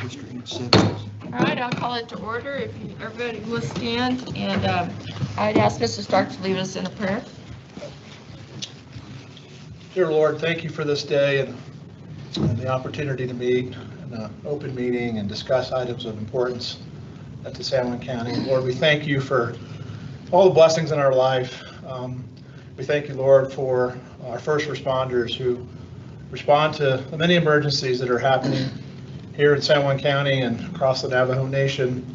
All right, I'll call it to order. If everybody will stand, and I'd ask Mr. Stark to lead us in a prayer. Dear Lord, thank you for this day and the opportunity to meet in an open meeting and discuss items of importance at the San Juan County. Lord, we thank you for all the blessings in our life. We thank you, Lord, for our first responders who respond to the many emergencies that are happening here in San Juan County and across the Navajo Nation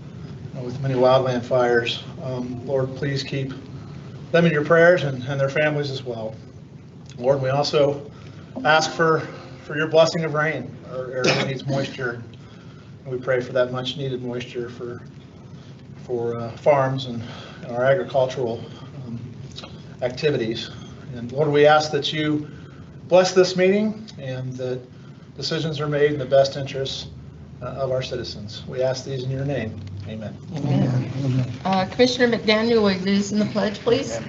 with many wildland fires. Lord, please keep them in your prayers and their families as well. Lord, we also ask for your blessing of rain. Our area needs moisture, and we pray for that much needed moisture for farms and our agricultural activities. And Lord, we ask that you bless this meeting and that decisions are made in the best interests of our citizens. We ask these in your name. Amen. Amen. Commissioner McDaniel, will you lead us in the pledge, please?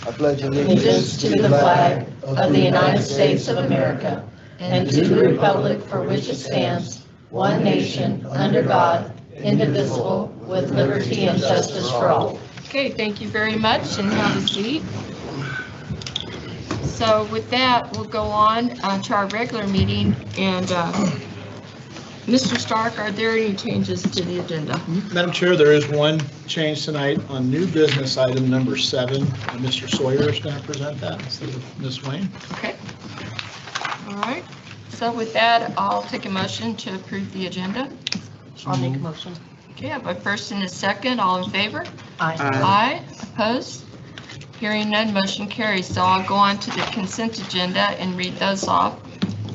I pledge allegiance to the flag of the United States of America and to the republic for which it stands, one nation, under God, indivisible, with liberty and justice for all. Okay, thank you very much, and have a seat. So with that, we'll go on to our regular meeting, and Mr. Stark, are there any changes to the agenda? Madam Chair, there is one change tonight on new business item number 7. Mr. Sawyer is going to present that instead of Ms. Wayne. Okay. All right. So with that, I'll take a motion to approve the agenda. I'll make a motion. Okay, I have a first and a second. All in favor? Aye. Aye. Opposed? Hearing none, motion carries. So I'll go on to the consent agenda and read those off.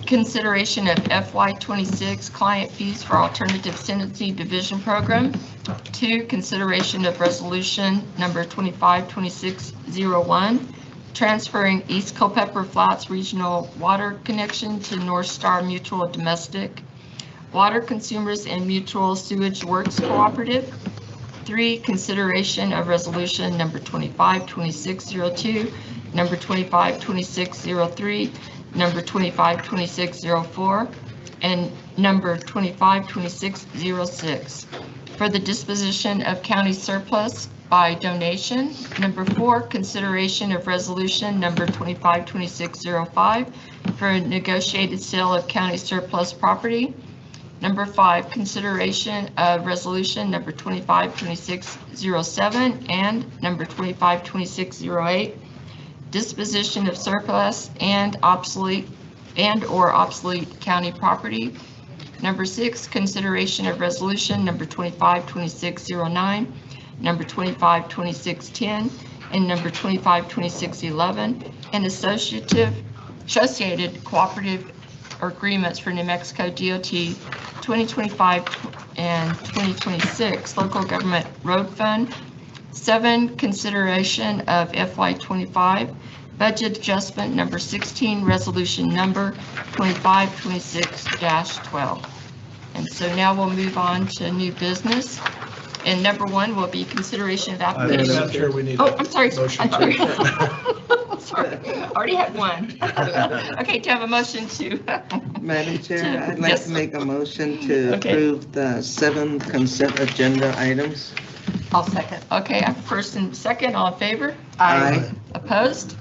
Consideration of FY26 client fees for Alternative Sentencing Division Program. 2, consideration of resolution number 252601, transferring East Culpeper Flats Regional Water Connection to North Star Mutual Domestic Water Consumers and Mutual Sewage Works Cooperative. 3, consideration of resolution number 252602, number 252603, number 252604, and number 252606 for the disposition of county surplus by donation. Number 4, consideration of resolution number 252605 for a negotiated sale of county surplus property. Number 5, consideration of resolution number 252607 and number 252608, disposition of surplus and obsolete or obsolete county property. Number 6, consideration of resolution number 252609, number 252610, and number 252611, and associated cooperative agreements for New Mexico DOT 2025 and 2026 Local Government Road Fund. 7, consideration of FY25 budget adjustment number 16, resolution number 2526-12. And so now we'll move on to new business. And number 1 will be consideration of application. I'm sure we need I'm sorry. motion I'm sorry. Already had one. Okay, to have a motion to. Madam Chair, I'd like Yes. to make a motion to Okay. approve the 7 consent agenda items. I'll second. Okay, I have first and second. All in favor? Aye. Opposed?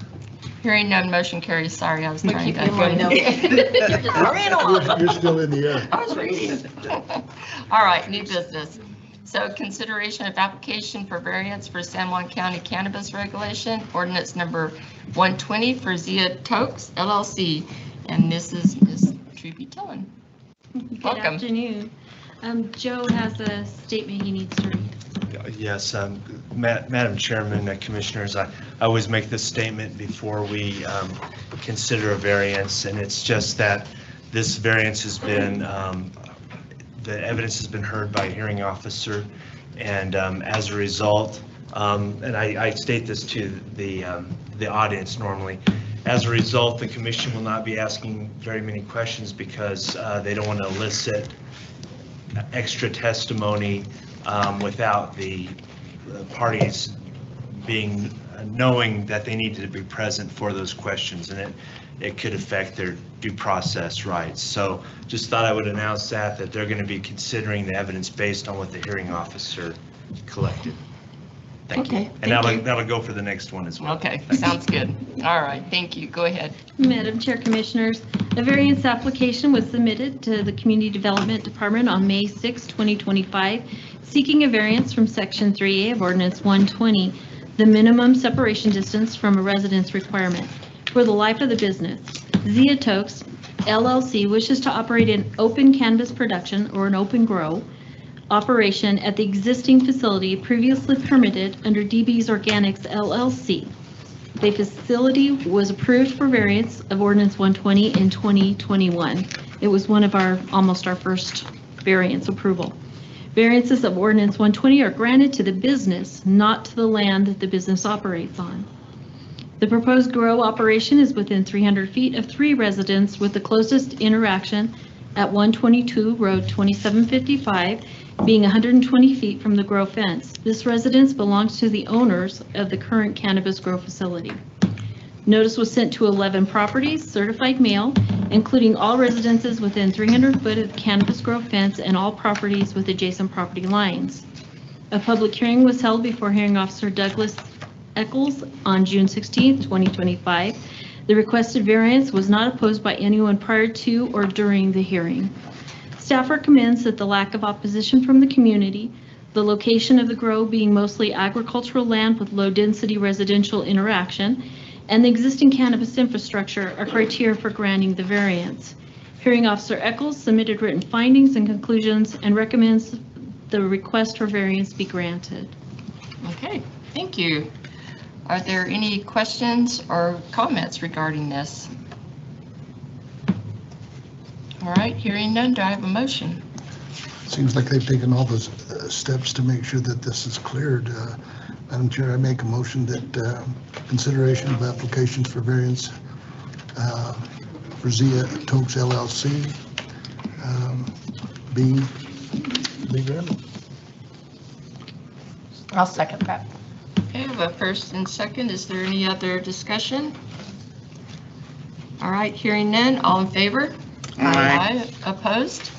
Hearing none, motion carries. Sorry, I was We trying keep to. you in mind. You're still in the air. I was reading. All right, new business. So consideration of application for variance for San Juan County cannabis regulation, ordinance number 120 for Zia Tokes LLC. And this is Ms. Truby Tillin. Good Welcome. afternoon. Joe has a statement he needs to read. Yes, Madam Chairman, Commissioners, I always make this statement before we consider a variance, and it's just that this variance has been, the evidence has been heard by a hearing officer, and as a result, and I state this to the audience normally, as a result, the commission will not be asking very many questions because they don't want to elicit extra testimony without the parties knowing that they needed to be present for those questions, and it could affect due process rights. So just thought I would announce that they're going to be considering the evidence based on what the hearing officer collected. Thank you. Okay, And thank you. that'll go for the next one as well. Okay, Thanks. sounds good. All right, thank you. Go ahead. Madam Chair, Commissioners, a variance application was submitted to the Community Development Department on May 6, 2025, seeking a variance from Section 3A of Ordinance 120, the minimum separation distance from a residence requirement, for the life of the business. Zia Tokes LLC wishes to operate an open cannabis production or an open grow operation at the existing facility previously permitted under DB's Organics LLC. The facility was approved for variance of Ordinance 120 in 2021. It was one of almost our first variance approval. Variances of Ordinance 120 are granted to the business, not to the land that the business operates on. The proposed grow operation is within 300 feet of 3 residents, with the closest interaction at 122 Road 2755 being 120 feet from the grow fence. This residence belongs to the owners of the current cannabis grow facility. Notice was sent to 11 properties, certified mail, including all residences within 300 foot of the cannabis grow fence and all properties with adjacent property lines. A public hearing was held before Hearing Officer Douglas Eccles on June 16, 2025. The requested variance was not opposed by anyone prior to or during the hearing. Staff recommends that the lack of opposition from the community, the location of the grow being mostly agricultural land with low-density residential interaction, and the existing cannabis infrastructure are criteria for granting the variance. Hearing Officer Eccles submitted written findings and conclusions and recommends the request for variance be granted. Okay, thank you. Are there any questions or comments regarding this? All right, hearing none, do I have a motion? Seems like they've taken all those steps to make sure that this is cleared. Madam Chair, I make a motion that consideration of applications for variance for Zia Tokes LLC be granted. I'll second that. Okay, I have a first and second. Is there any other discussion? All right, hearing none, all in favor? Aye. Opposed?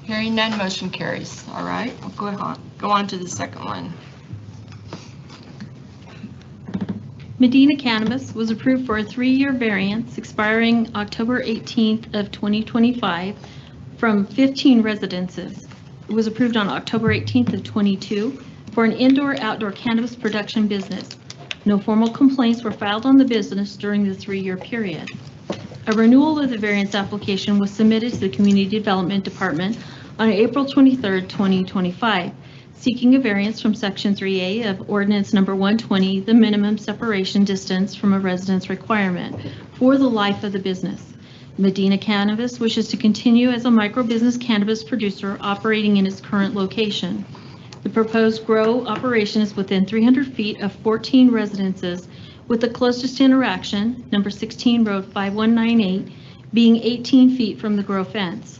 Hearing none, motion carries. All right, we'll go on to the second one. Medina Cannabis was approved for a 3-year variance expiring October 18th of 2025 from 15 residences. It was approved on October 18th of 22 for an indoor-outdoor cannabis production business. No formal complaints were filed on the business during the 3-year period. A renewal of the variance application was submitted to the Community Development Department on April 23, 2025, seeking a variance from Section 3A of Ordinance Number 120, the minimum separation distance from a residence requirement, for the life of the business. Medina Cannabis wishes to continue as a micro-business cannabis producer operating in its current location. The proposed grow operation is within 300 feet of 14 residences, with the closest interaction, number 16 Road 5198, being 18 feet from the grow fence.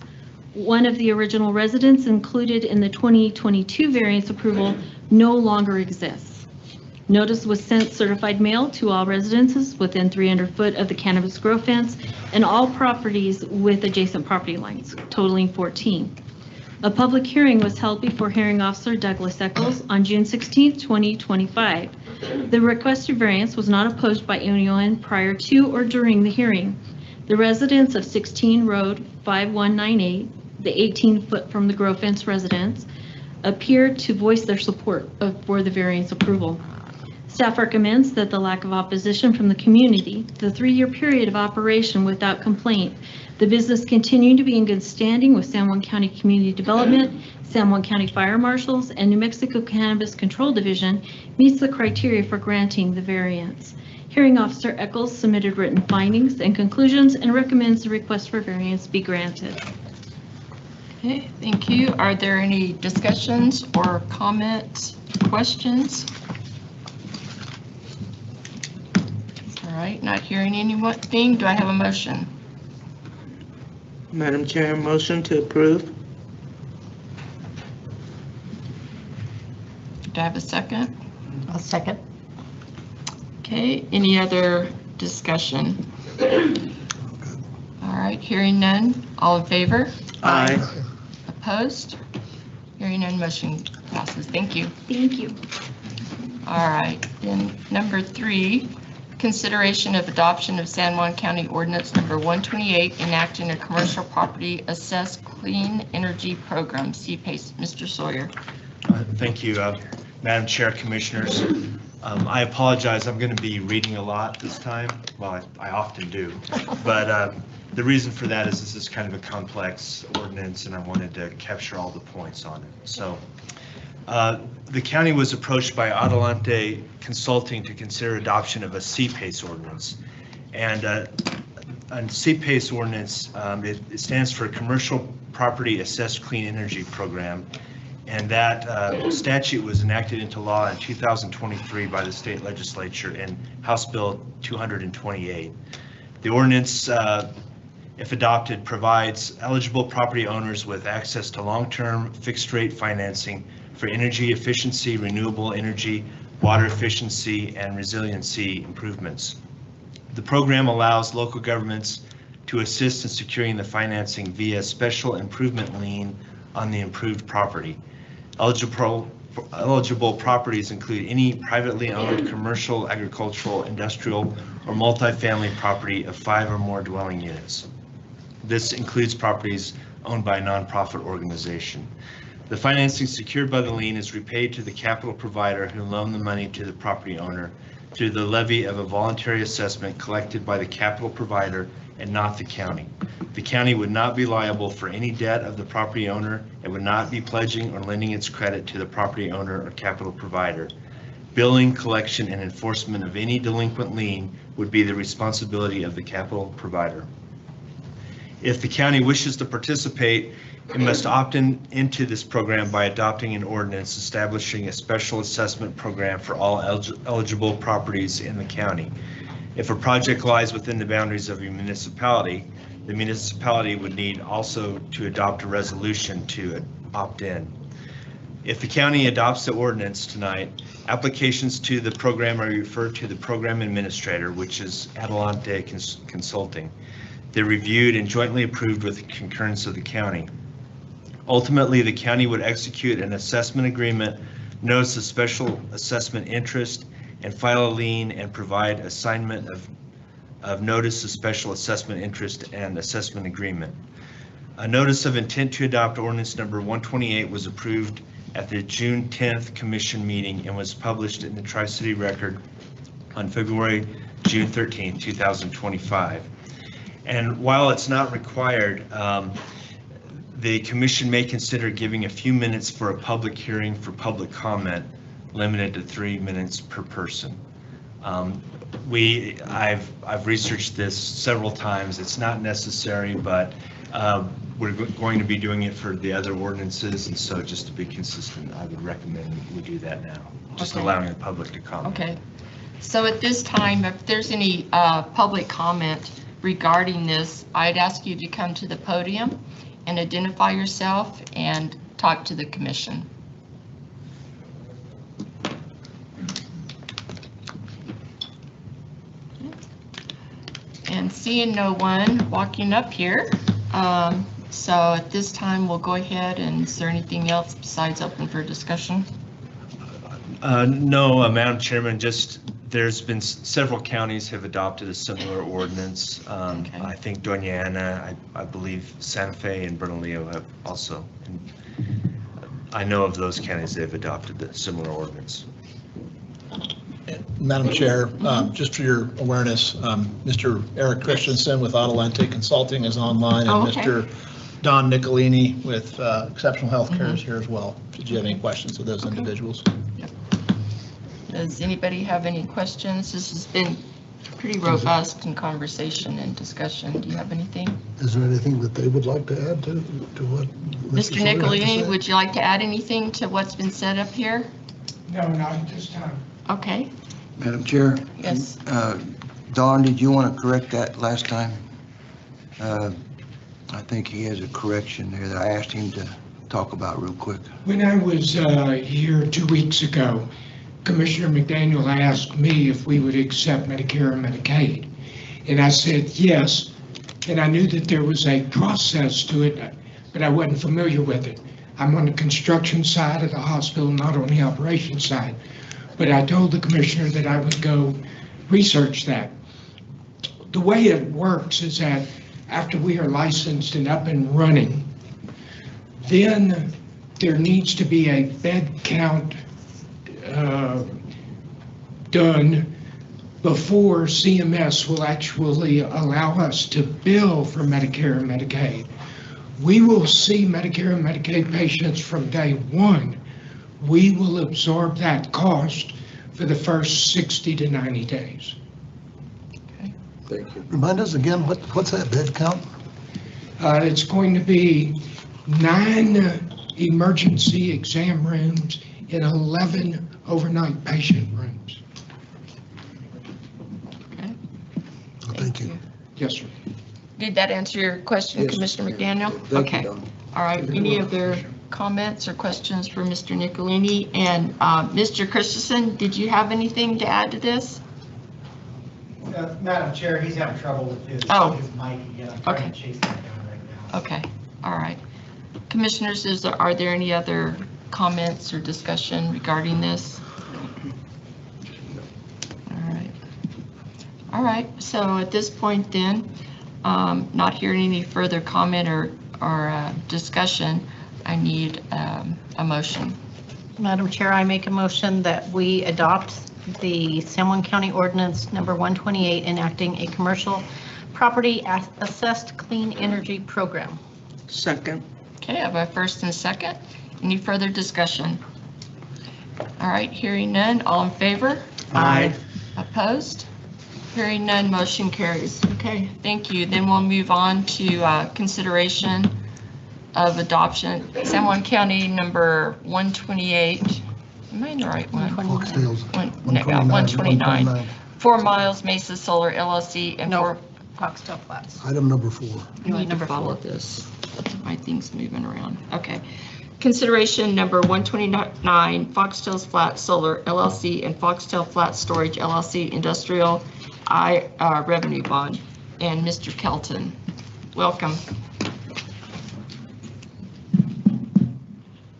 One of the original residents included in the 2022 variance approval no longer exists. Notice was sent certified mail to all residences within 300 foot of the cannabis grow fence and all properties with adjacent property lines, totaling 14. A public hearing was held before Hearing Officer Douglas Eccles on June 16, 2025. The requested variance was not opposed by anyone prior to or during the hearing. The residents of 16 Road 5198, the 18-foot from the grow fence residents, appeared to voice their support for the variance approval. Staff recommends that the lack of opposition from the community, the 3-year period of operation without complaint, the business continuing to be in good standing with San Juan County Community Development, San Juan County Fire Marshals, and New Mexico Cannabis Control Division meets the criteria for granting the variance. Hearing Officer Eccles submitted written findings and conclusions and recommends the request for variance be granted. Okay, thank you. Are there any discussions or comments, questions? All right, not hearing anything. Do I have a motion? Madam Chair, motion to approve. Do I have a second? I'll second. Okay, any other discussion? All right, hearing none. All in favor? Aye. Opposed? Hearing none, motion passes. Thank you. Thank you. All right, then number 3, consideration of adoption of San Juan County Ordinance number 128, enacting a commercial property assessed clean energy program, CPACE. Mr. Sawyer. Thank you, Madam Chair, Commissioners. I apologize, I'm going to be reading a lot this time. Well, I often do, but the reason for that is this is kind of a complex ordinance and I wanted to capture all the points on it. So the county was approached by Adelante Consulting to consider adoption of a CPACE ordinance. And a CPACE ordinance, it stands for Commercial Property Assessed Clean Energy Program. And that statute was enacted into law in 2023 by the state legislature in House Bill 228. The ordinance, if adopted, provides eligible property owners with access to long-term fixed-rate financing for energy efficiency, renewable energy, water efficiency, and resiliency improvements. The program allows local governments to assist in securing the financing via special improvement lien on the improved property. Eligible properties include any privately owned commercial, agricultural, industrial, or multifamily property of 5 or more dwelling units. This includes properties owned by a nonprofit organization. The financing secured by the lien is repaid to the capital provider who loaned the money to the property owner through the levy of a voluntary assessment collected by the capital provider and not the county. The county would not be liable for any debt of the property owner and would not be pledging or lending its credit to the property owner or capital provider. Billing, collection, and enforcement of any delinquent lien would be the responsibility of the capital provider. If the county wishes to participate, it must opt into this program by adopting an ordinance establishing a special assessment program for all eligible properties in the county. If a project lies within the boundaries of a municipality, the municipality would need also to adopt a resolution to opt in. If the county adopts the ordinance tonight, applications to the program are referred to the program administrator, which is Adelante Consulting. They're reviewed and jointly approved with the concurrence of the county. Ultimately, the county would execute an assessment agreement, notice of special assessment interest, and file a lien and provide assignment of notice of special assessment interest and assessment agreement. A notice of intent to adopt ordinance number 128 was approved at the June 10th commission meeting and was published in the Tri-City Record on June 13, 2025. And while it's not required, the commission may consider giving a few minutes for a public hearing for public comment, limited to 3 minutes per person. I've researched this several times. It's not necessary, but we're going to be doing it for the other ordinances, and so just to be consistent, I would recommend we do that now, just allowing the public to comment. Okay. So at this time, if there's any public comment regarding this, I'd ask you to come to the podium and identify yourself and talk to the commission. And seeing no one walking up here, so at this time we'll go ahead, and is there anything else besides open for discussion? No, Madam Chairman, just there's been several counties have adopted a similar ordinance. Okay. I think Doña Ana, I believe Santa Fe and Bernalillo have also. And I know of those counties that have adopted a similar ordinance. Madam Chair, just for your awareness, Mr. Eric Christensen with Adelante Consulting is online, and okay. Mr. Don Nicolini with Exceptional Healthcare is here as well. Did you have any questions of those individuals? Does anybody have any questions? This has been pretty robust in conversation and discussion. Do you have anything? Is there anything that they would like to add to what Mr. Sawyer had to Nicolini, say? would you like to add anything to what's been said up here? No, not at this time. Okay, Madam Chair? yes. Don, did you want to correct that last time? I think he has a correction there that I asked him to talk about real quick. When I was here 2 weeks ago, Commissioner McDaniel asked me if we would accept Medicare and Medicaid. And I said yes, and I knew that there was a process to it, but I wasn't familiar with it. I'm on the construction side of the hospital, not on the operation side. But I told the commissioner that I would go research that. The way it works is that after we are licensed and up and running, then there needs to be a bed count done before CMS will actually allow us to bill for Medicare and Medicaid. We will see Medicare and Medicaid patients from day one. We will absorb that cost for the first 60 to 90 days. Thank you. Remind us again, what's that bed count? It's going to be 9 emergency exam rooms and 11 overnight patient rooms. Okay. Thank you. Yes, sir. Did that answer your question, Yes. Commissioner McDaniel? Thank you, Okay. Don. All right. Any other comments or questions for Mr. Nicolini? And Mr. Christensen, did you have anything to add to this? Madam Chair, he's having trouble with his mic again. I'm trying to chase that down right now. Okay. All right. Commissioners, are there any other comments or discussion regarding this? All right. All right. So at this point then, not hearing any further comment or discussion, I need a motion. Madam Chair, I make a motion that we adopt the San Juan County Ordinance number 128 enacting a commercial property assessed clean energy program. Second. Okay, I have a first and a second. Any further discussion? All right, hearing none, all in favor? Aye. Opposed? Hearing none, motion carries. Okay, thank you. Then we'll move on to consideration of adoption. San Juan County number 128. Am I in the right one? Foxtails. 129. 4 Miles Mesa Solar LLC and No. 4. Foxtail Flats. Item number 4. You need to follow this. My thing's moving around. Okay. Consideration number 129, Foxtail Flat Solar LLC and Foxtail Flat Storage LLC Industrial Revenue Bond. And Mr. Kelton, welcome.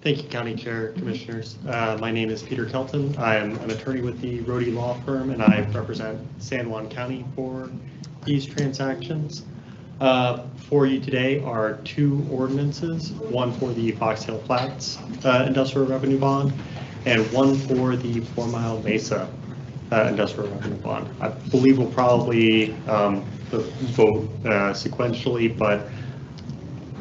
Thank you, County Chair, Commissioners. My name is Peter Kelton. I'm an attorney with the Rohde Law Firm, and I represent San Juan County for these transactions. For you today are 2 ordinances, one for the Foxtail Flats Industrial Revenue Bond, and one for the 4 Mile Mesa Industrial Revenue Bond. I believe we'll probably vote sequentially, but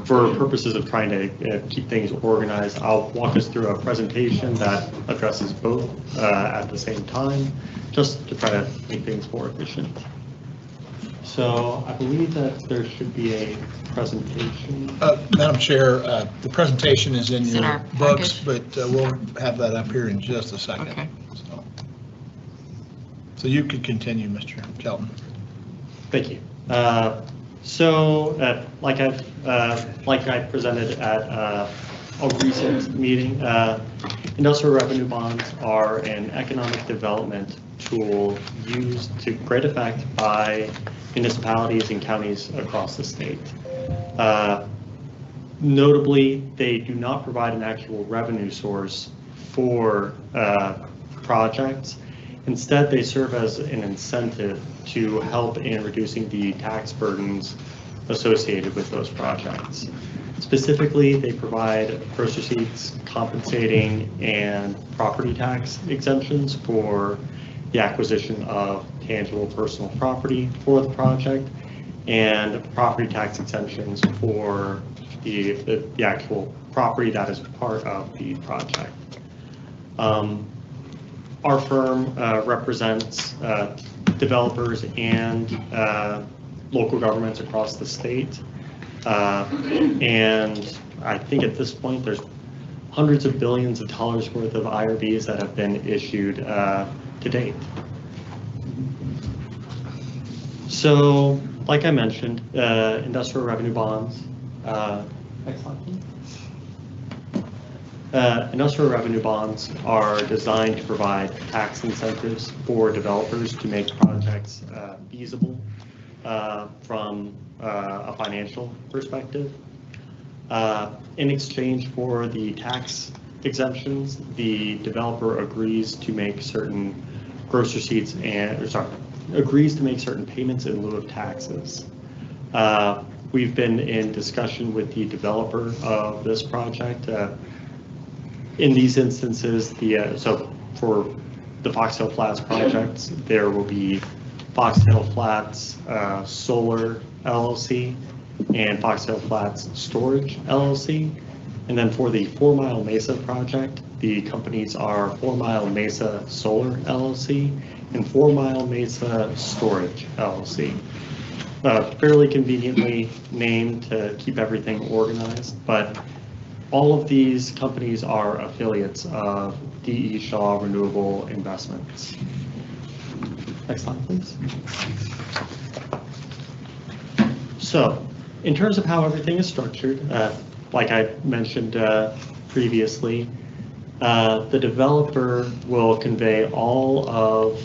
for purposes of trying to keep things organized, I'll walk us through a presentation that addresses both at the same time, just to try to make things more efficient. So I believe that there should be a presentation. Madam Chair, the presentation is in It's in your our books, package. but we'll have that up here in just a second. Okay. So you can continue, Mr. Kelton. Thank you. Like I presented at a recent meeting, industrial revenue bonds are an economic development tool used to great effect by municipalities and counties across the state. Notably, they do not provide an actual revenue source for projects. Instead, they serve as an incentive to help in reducing the tax burdens associated with those projects. Specifically, they provide gross receipts, compensating, and property tax exemptions for the acquisition of tangible personal property for the project, and property tax exemptions for the actual property that is part of the project. Our firm represents developers and local governments across the state. And I think at this point, there's hundreds of billions of dollars worth of IRBs that have been issued to date. So, like I mentioned, industrial revenue bonds. Next slide, please. Industrial revenue bonds are designed to provide tax incentives for developers to make projects feasible from a financial perspective. In exchange for the tax exemptions, the developer agrees to make certain gross receipts agrees to make certain payments in lieu of taxes. We've been in discussion with the developer of this project. In these instances, so for the Foxtail Flats projects, there will be Foxtail Flats Solar LLC and Foxtail Flats Storage LLC. And then for the 4 Mile Mesa project, the companies are 4 Mile Mesa Solar LLC and 4 Mile Mesa Storage LLC. Fairly conveniently named to keep everything organized, but all of these companies are affiliates of D.E. Shaw Renewable Investments. Next slide, please. So, in terms of how everything is structured, like I mentioned previously, the developer will convey all of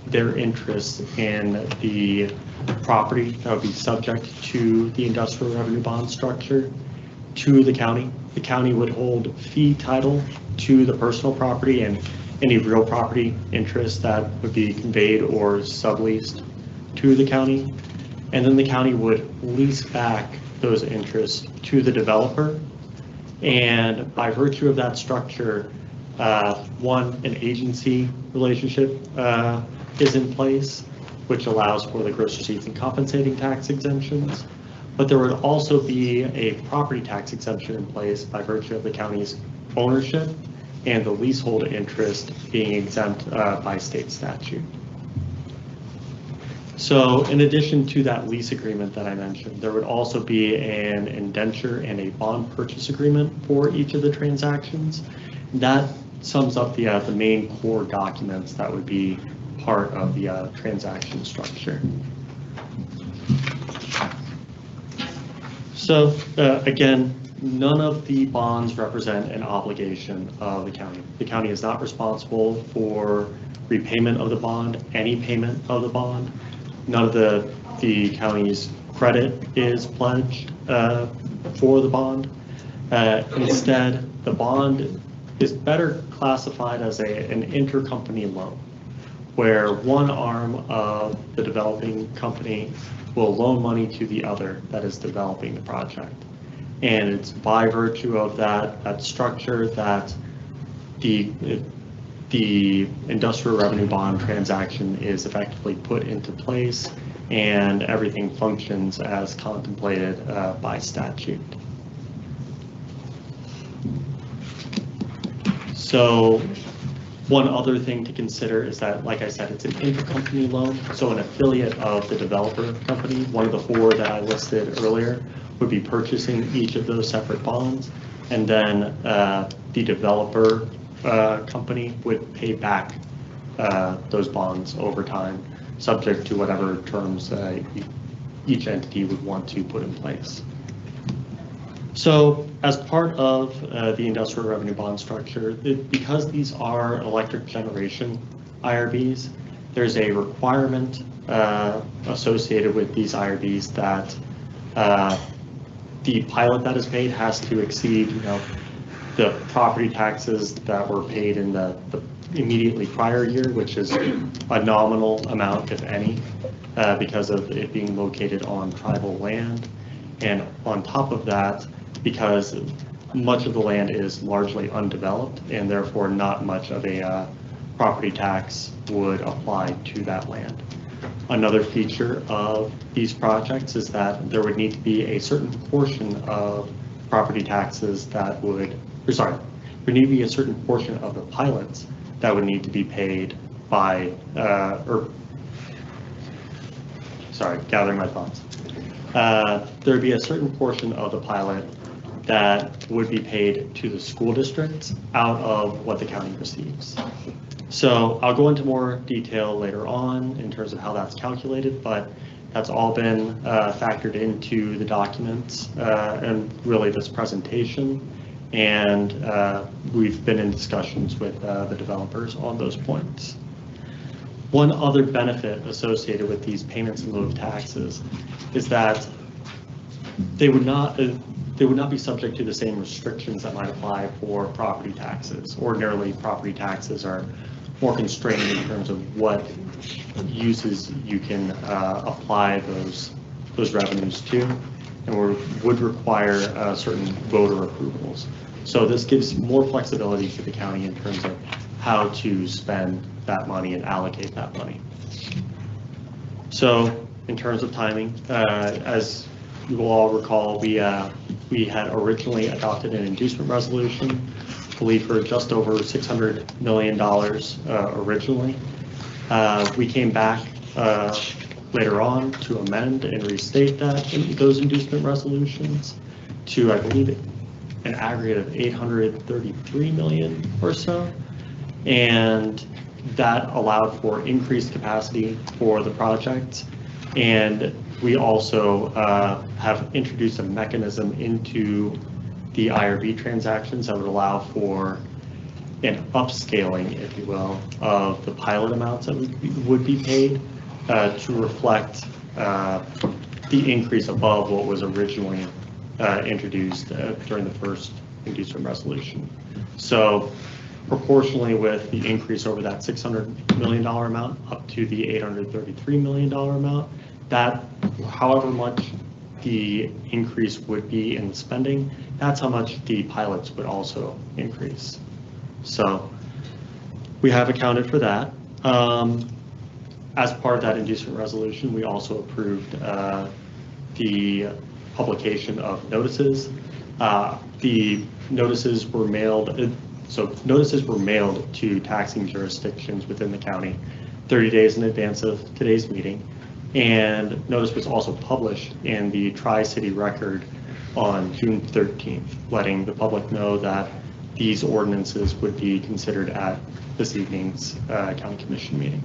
their interests in the property that would be subject to the industrial revenue bond structure to the county. The county would hold fee title to the personal property and any real property interest that would be conveyed or subleased to the county. And then the county would lease back those interests to the developer. And by virtue of that structure, an agency relationship is in place, which allows for the gross receipts and compensating tax exemptions. But there would also be a property tax exemption in place by virtue of the county's ownership and the leasehold interest being exempt by state statute. So in addition to that lease agreement that I mentioned, there would also be an indenture and a bond purchase agreement for each of the transactions. That sums up the main core documents that would be part of the transaction structure. So again, none of the bonds represent an obligation of the county. The county is not responsible for repayment of the bond, any payment of the bond. None of the county's credit is pledged for the bond. Instead, the bond is better classified as an intercompany loan, where one arm of the developing company will loan money to the other that is developing the project. And it's by virtue of that structure that the industrial revenue bond transaction is effectively put into place and everything functions as contemplated by statute. So one other thing to consider is that, like I said, it's an intercompany loan. So an affiliate of the developer company, one of the 4 that I listed earlier, would be purchasing each of those separate bonds. And then the developer company would pay back those bonds over time, subject to whatever terms each entity would want to put in place. So as part of the industrial revenue bond structure, because these are electric generation IRBs, there's a requirement associated with these IRBs that the pilot that is paid has to exceed, the property taxes that were paid in the immediately prior year, which is a nominal amount, if any, because of it being located on tribal land. And on top of that, because much of the land is largely undeveloped and therefore not much of a property tax would apply to that land. Another feature of these projects is that there would need to be a certain portion of property taxes that would, there need to be a certain portion of the pilots that would need to be paid by, gathering my thoughts. There would be a certain portion of the pilot that would be paid to the school districts out of what the county receives. So I'll go into more detail later on in terms of how that's calculated, but that's all been factored into the documents and really this presentation. And we've been in discussions with the developers on those points. One other benefit associated with these payments in lieu of taxes is that they would not be subject to the same restrictions that might apply for property taxes. Ordinarily, property taxes are more constrained in terms of what uses you can apply those revenues to, and would require certain voter approvals. So this gives more flexibility to the county in terms of how to spend that money and allocate that money. So in terms of timing, as you will all recall, we had originally adopted an inducement resolution, I believe for just over $600 million originally. We came back later on to amend and restate those inducement resolutions to, I believe, an aggregate of $833 million or so. And that allowed for increased capacity for the project. And we also have introduced a mechanism into the IRB transactions that would allow for an upscaling, if you will, of the pilot amounts that would be paid to reflect the increase above what was originally introduced during the first inducement resolution. So proportionally with the increase over that $600 million amount up to the $833 million amount, that however much the increase would be in spending, that's how much the pilots would also increase. So we have accounted for that. As part of that inducement resolution, we also approved the publication of notices. The notices were mailed, notices were mailed to taxing jurisdictions within the county 30 days in advance of today's meeting. And notice was also published in the Tri-City Record on June 13th, letting the public know that these ordinances would be considered at this evening's County Commission meeting.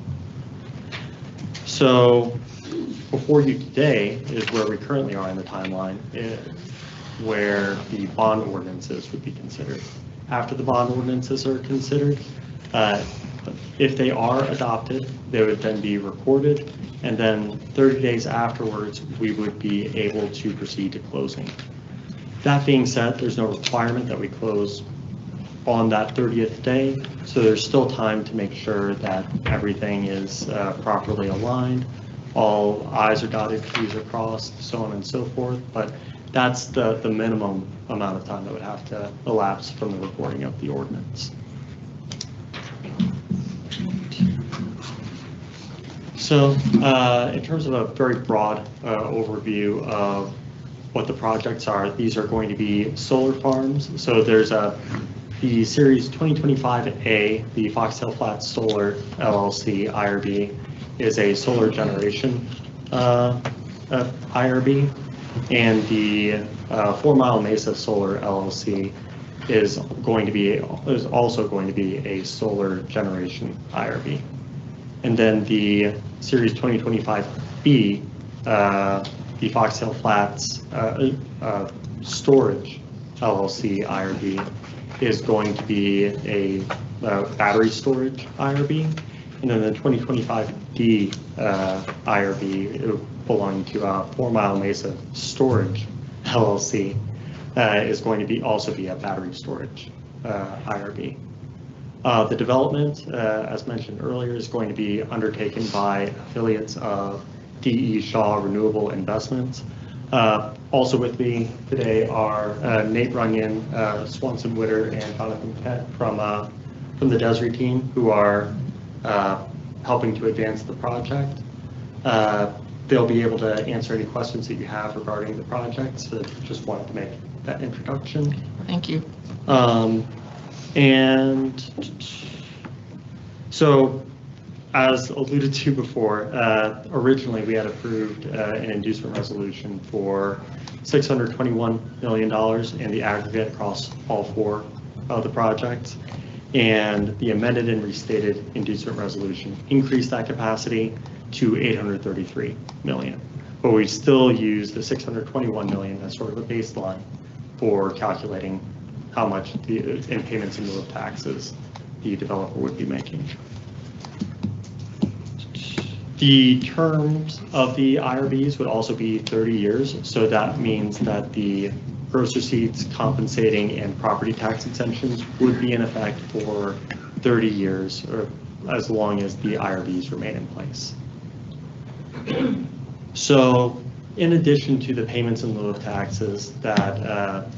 So before you today is where we currently are in the timeline, where the bond ordinances would be considered. After the bond ordinances are considered, if they are adopted, they would then be recorded, and then 30 days afterwards, we would be able to proceed to closing. That being said, there's no requirement that we close on that 30th day, so there's still time to make sure that everything is properly aligned, all I's are dotted, T's are crossed, so on and so forth, but that's the minimum amount of time that would have to elapse from the recording of the ordinance. So in terms of a very broad overview of what the projects are, these are going to be solar farms. So there's the Series 2025A, the Foxtail Flats Solar LLC IRB, is a solar generation IRB, and the 4 Mile Mesa Solar LLC is also going to be a solar generation IRB. And then the Series 2025B, the Foxtail Flats Storage LLC IRB, is going to be a battery storage IRB. And then the 2025D IRB belonging to 4 Mile Mesa Storage LLC is going to also be a battery storage IRB. The development, as mentioned earlier, is going to be undertaken by affiliates of D.E. Shaw Renewable Investments. Also with me today are Nate Runyon, Swanson Witter, and Jonathan Pett from the DESRI team, who are helping to advance the project. They'll be able to answer any questions that you have regarding the project, so just wanted to make that introduction. Thank you. And so, as alluded to before, originally we had approved an inducement resolution for $621 million in the aggregate across all 4 of the projects. And the amended and restated inducement resolution increased that capacity to $833 million. But we still use the $621 million as sort of a baseline for calculating how much in payments in lieu of taxes the developer would be making. The terms of the IRBs would also be 30 years, so that means that the gross receipts, compensating, and property tax exemptions would be in effect for 30 years, or as long as the IRBs remain in place. So in addition to the payments in lieu of taxes that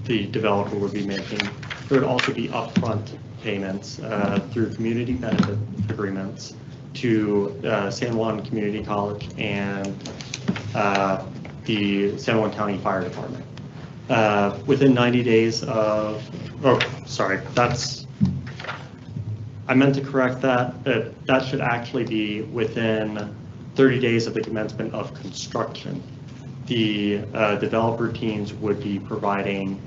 the developer would be making, there would also be upfront payments through community benefit agreements to San Juan Community College and the San Juan County Fire Department. Within 90 days of, oh, sorry, I meant to correct that. That should actually be within 30 days of the commencement of construction. The developer teams would be providing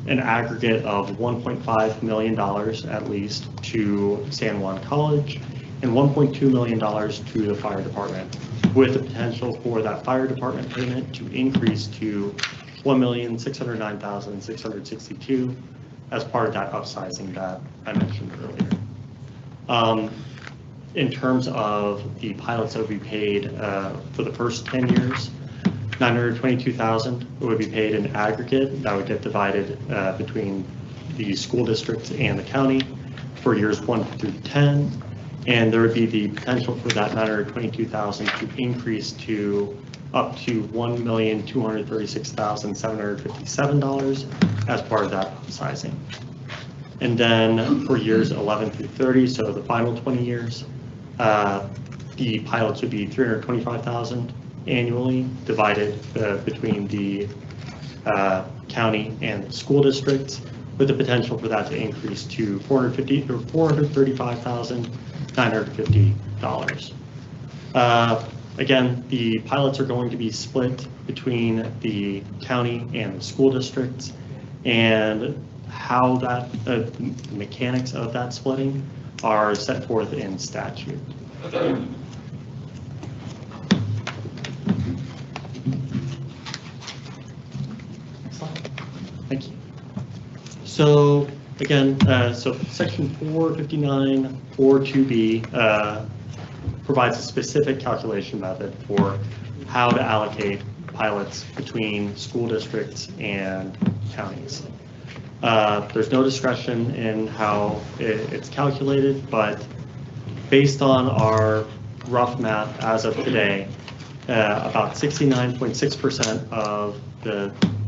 an aggregate of $1.5 million at least to San Juan College and $1.2 million to the fire department, with the potential for that fire department payment to increase to $1,609,662 as part of that upsizing that I mentioned earlier. In terms of the pilots that would be paid for the first 10 years, $922,000 would be paid in aggregate. That would get divided between the school districts and the county for years 1 through 10. And there would be the potential for that $922,000 to increase to up to $1,236,757 as part of that upsizing. And then for years 11 through 30, so the final 20 years, the pilots would be $325,000 annually, divided between the county and the school districts, with the potential for that to increase to $435,950. Again, the pilots are going to be split between the county and the school districts, and how that the mechanics of that splitting are set forth in statute. Thank you. So again, so section 459.42B provides a specific calculation method for how to allocate pilots between school districts and counties. There's no discretion in how it's calculated, but based on our rough math as of today, about 69.6% of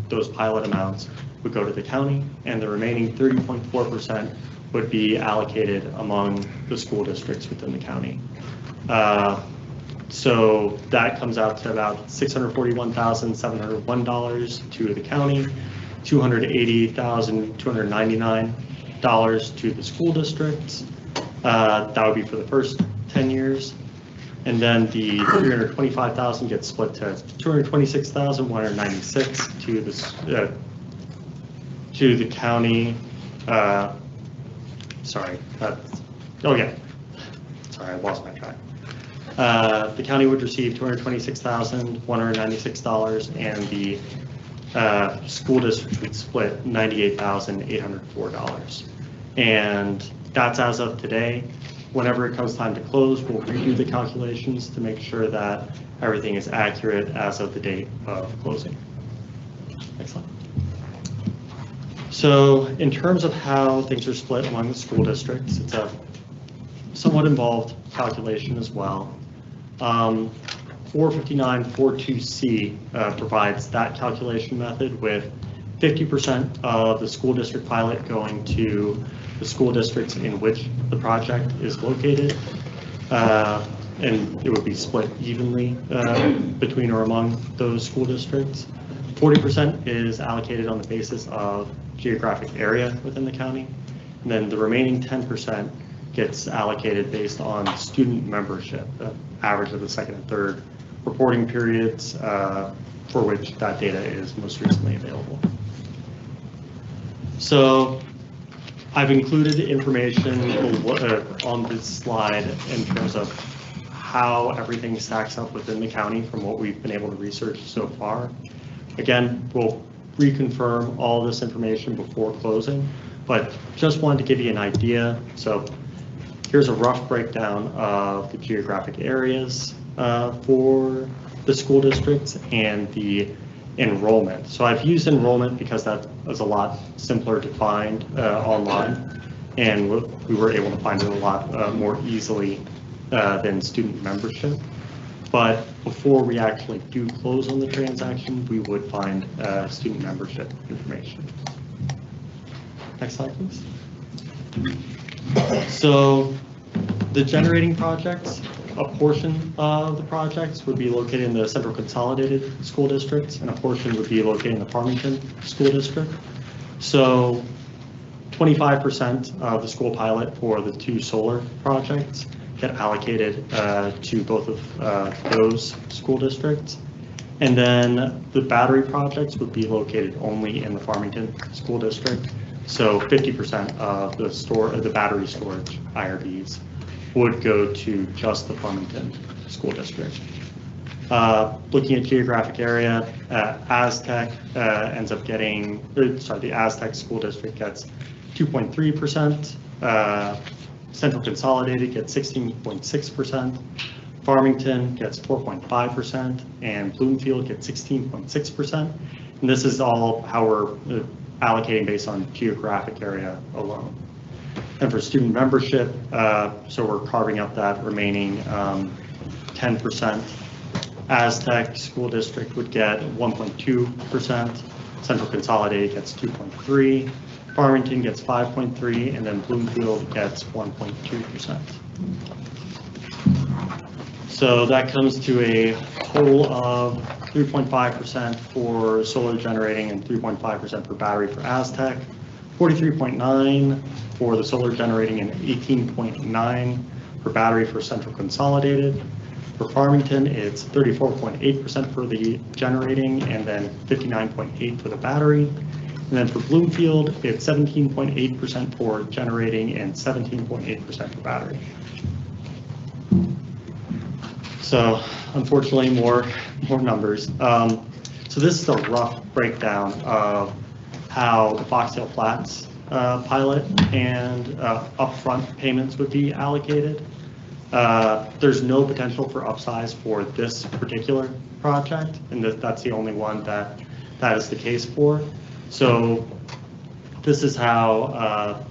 those pilot amounts would go to the county, and the remaining 30.4% would be allocated among the school districts within the county. So that comes out to about $641,701 to the county, $280,299 to the school districts. That would be for the first 10 years. And then the $325,000 gets split to $226,196 to the county. Sorry, oh yeah, sorry, I lost my track. The county would receive $226,196, and the school district would split $98,804. And that's as of today. Whenever it comes time to close, we'll redo the calculations to make sure that everything is accurate as of the date of closing. Excellent. So in terms of how things are split among the school districts, it's a somewhat involved calculation as well. 459.42C provides that calculation method, with 50% of the school district pilot going to the school districts in which the project is located, and it would be split evenly between or among those school districts. 40% is allocated on the basis of geographic area within the county, and then the remaining 10% gets allocated based on student membership, the average of the second and third reporting periods for which that data is most recently available. So I've included information on this slide in terms of how everything stacks up within the county from what we've been able to research so far. Again, we'll reconfirm all this information before closing, but just wanted to give you an idea. So here's a rough breakdown of the geographic areas for the school districts and the enrollment. So I've used enrollment because that is a lot simpler to find online, and we were able to find it a lot more easily than student membership. But before we actually do close on the transaction, we would find student membership information. Next slide, please. So the generating projects, a portion of the projects would be located in the Central Consolidated School Districts, and a portion would be located in the Farmington School District. So 25% of the school pilot for the 2 solar projects get allocated to both of those school districts. And then the battery projects would be located only in the Farmington School District. So 50% of the battery storage IRBs would go to just the Farmington School District. Looking at geographic area, Aztec ends up getting, the Aztec School District gets 2.3%. Central Consolidated gets 16.6%. Farmington gets 4.5%, and Bloomfield gets 16.6%. And this is all how we're allocating based on geographic area alone. And for student membership, so we're carving up that remaining 10%. Aztec School District would get 1.2%. Central Consolidated gets 2.3%. Farmington gets 5.3%, and then Bloomfield gets 1.2%. So that comes to a total of 3.5% for solar generating and 3.5% for battery for Aztec, 43.9% for the solar generating and 18.9% for battery for Central Consolidated. For Farmington, it's 34.8% for the generating and then 59.8% for the battery. And then for Bloomfield, it's 17.8% for generating and 17.8% for battery. So unfortunately, more numbers. So this is a rough breakdown of how the Foxtail Flats pilot and upfront payments would be allocated. There's no potential for upsize for this particular project, and that's the only one that is the case for. So this is how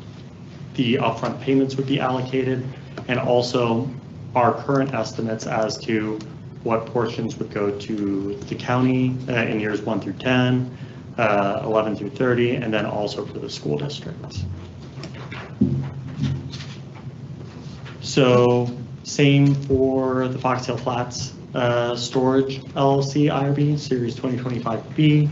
the upfront payments would be allocated, and also our current estimates as to what portions would go to the county in years 1 through 10, 11 through 30, and then also for the school districts. So same for the Foxtail Flats Storage LLC IRB Series 2025B.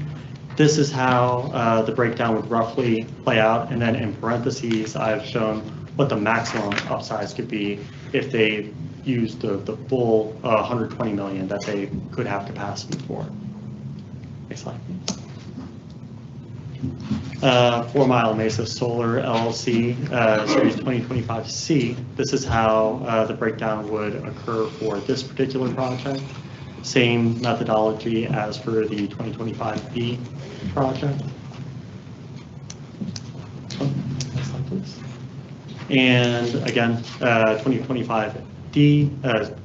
This is how the breakdown would roughly play out, and then in parentheses I've shown what the maximum upsize could be if they use the full 120 million that they could have capacity for. Next slide. 4 Mile Mesa Solar LLC Series 2025C. This is how the breakdown would occur for this particular project. Same methodology as for the 2025B project. Next slide, please. And again, 2025D,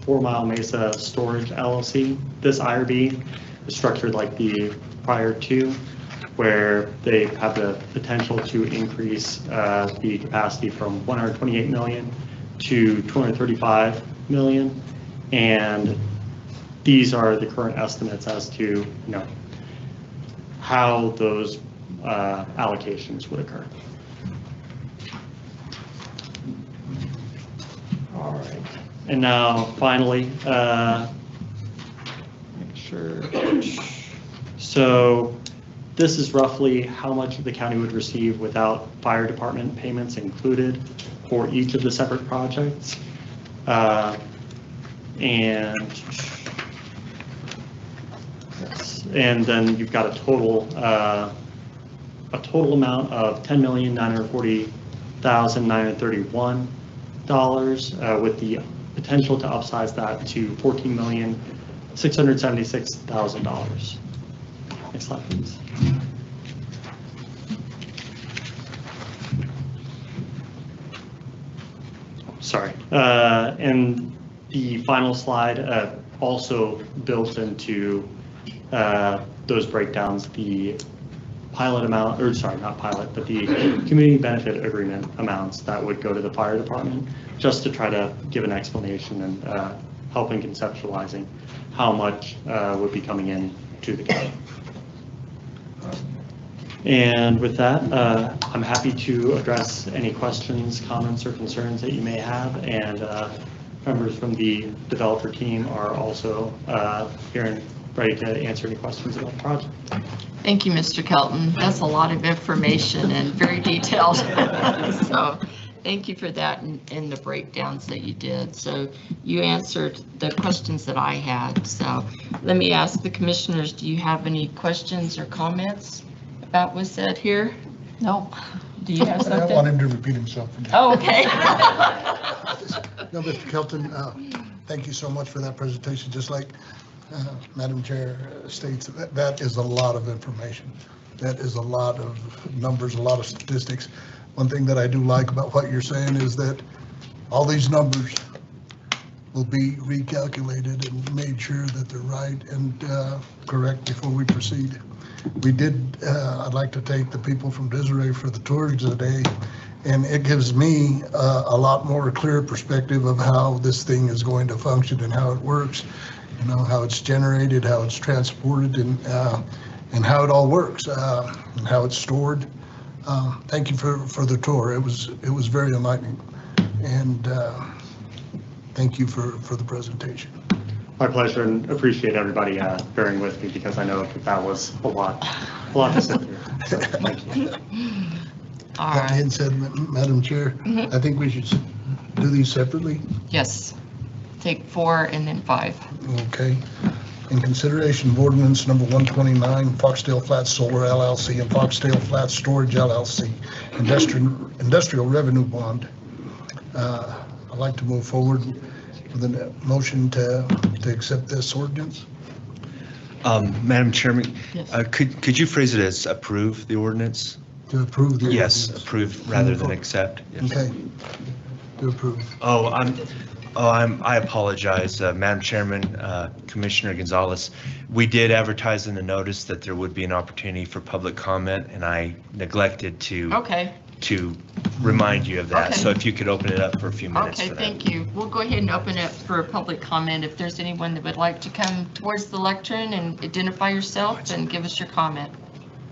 4 Mile Mesa Storage LLC. This IRB is structured like the prior two, where they have the potential to increase the capacity from 128 million to 235 million. And these are the current estimates as to how those allocations would occur. All right, and now finally, make sure. So this is roughly how much the county would receive without fire department payments included for each of the separate projects. And then you've got a total amount of $10,940,931 with the potential to upsize that to $14,676,000. Next slide, please. sorry. And the final slide also built into those breakdowns, the pilot amount, or sorry, not pilot, but the community benefit agreement amounts that would go to the fire department, just to try to give an explanation and help in conceptualizing how much would be coming in to the county. And with that, I'm happy to address any questions, comments, or concerns that you may have. And members from the developer team are also here and ready to answer any questions about the project. Thank you, Mr. Kelton. That's a lot of information and very detailed. So thank you for that and the breakdowns that you did. So you answered the questions that I had. So let me ask the commissioners, do you have any questions or comments about what's said here? No. Do you have I something? don't want him to repeat himself. Oh, okay. No, Mr. Kelton, thank you so much for that presentation. Just like Madam Chair states, that is a lot of information. That is a lot of numbers, a lot of statistics. One thing that I do like about what you're saying is that all these numbers will be recalculated and made sure that they're right and correct before we proceed. We did, I'd like to thank the people from Desiree for the tours today, and it gives me a lot more clear perspective of how this thing is going to function and how it works, you know, how it's generated, how it's transported, and how it all works, and how it's stored. Thank you for the tour. It was very enlightening, and thank you for the presentation. My pleasure, and appreciate everybody bearing with me, because I know that was a lot to sit through. So, thank you. All That being right. said, Madam Chair, I think we should do these separately. Yes. Take 4 and then 5. Okay. In consideration of ordinance number 129, Foxdale Flats Solar LLC and Foxdale Flats Storage LLC, industrial revenue bond. I'd like to move forward with a motion to accept this ordinance. Madam Chairman, Yes. could you phrase it as approve the ordinance? To approve the Yes, ordinance. approve rather than accept. Yes. Okay. To approve. I apologize, Madam Chairman, Commissioner Gonzalez. We did advertise in the notice that there would be an opportunity for public comment, and I neglected to remind you of that. Okay. So if you could open it up for a few minutes Okay, for that. thank you. We'll go ahead and open it for public comment. If there's anyone that would like to come towards the lectern and identify yourself and give us your comment.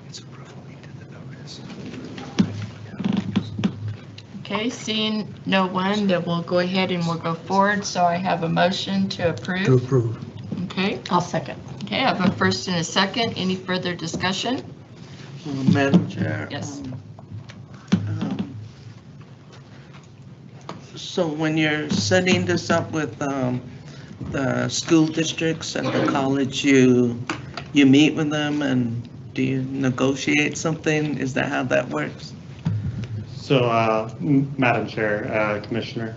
It's approval, we did the notice. Okay, seeing no one, then we'll go ahead and we'll go forward. So I have a motion to To approve. approve. Okay, I'll second. okay, I have a first and a second. Any further discussion? Madam Chair. Yes. So when you're setting this up with the school districts and the college, you meet with them, and do you negotiate something? Is that how that works? So, Madam Chair, Commissioner,